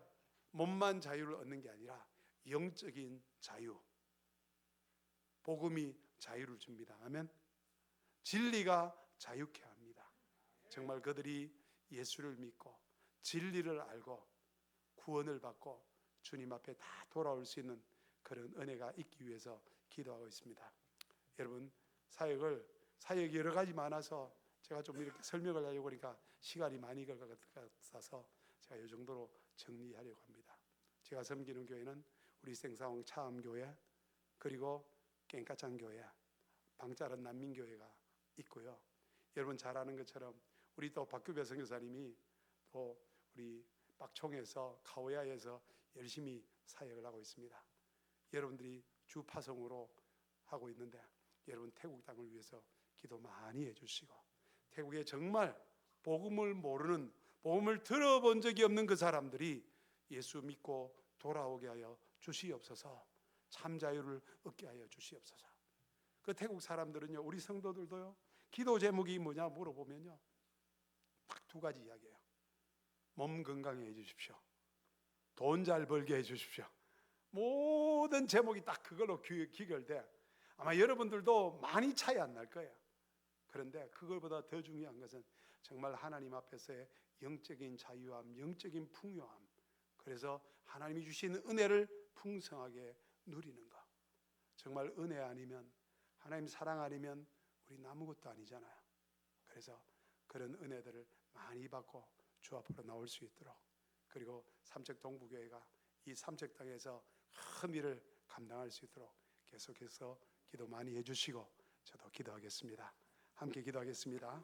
몸만 자유를 얻는 게 아니라 영적인 자유, 복음이 자유를 줍니다. 아멘. 진리가 자유케 합니다. 정말 그들이 예수를 믿고 진리를 알고 구원을 받고 주님 앞에 다 돌아올 수 있는 그런 은혜가 있기 위해서 기도하고 있습니다. 여러분, 사역이 여러 가지 많아서 제가 좀 이렇게 설명을 하려고 하니까 시간이 많이 걸 것 같아서 제가 이 정도로 정리하려고 합니다. 제가 섬기는 교회는 우리 생사홍 차암교회, 그리고 깽가창교회, 방자른 난민교회가 있고요. 여러분 잘 아는 것처럼 우리 또 박규배 선교사님이 또 우리 박총에서 카오야에서 열심히 사역을 하고 있습니다. 여러분들이 주파송으로 하고 있는데 여러분 태국 땅을 위해서 기도 많이 해주시고, 태국에 정말 복음을 모르는, 복음을 들어본 적이 없는 그 사람들이 예수 믿고 돌아오게 하여 주시옵소서. 참 자유를 얻게 하여 주시옵소서. 그 태국 사람들은요, 우리 성도들도요, 기도 제목이 뭐냐 물어보면요, 딱 두 가지 이야기예요. 몸 건강해 해 주십시오. 돈 잘 벌게 해 주십시오. 모든 제목이 딱 그걸로 귀결돼. 아마 여러분들도 많이 차이 안 날 거예요. 그런데 그걸보다 더 중요한 것은 정말 하나님 앞에서의 영적인 자유함, 영적인 풍요함, 그래서 하나님이 주시는 은혜를 풍성하게 누리는 것. 정말 은혜 아니면, 하나님 사랑 아니면 우리는 아무것도 아니잖아요. 그래서 그런 은혜들을 많이 받고 주 앞으로 나올 수 있도록, 그리고 삼척 동부교회가 이 삼척 땅에서 큰 일을 감당할 수 있도록 계속해서 기도 많이 해주시고, 저도 기도하겠습니다. 함께 기도하겠습니다.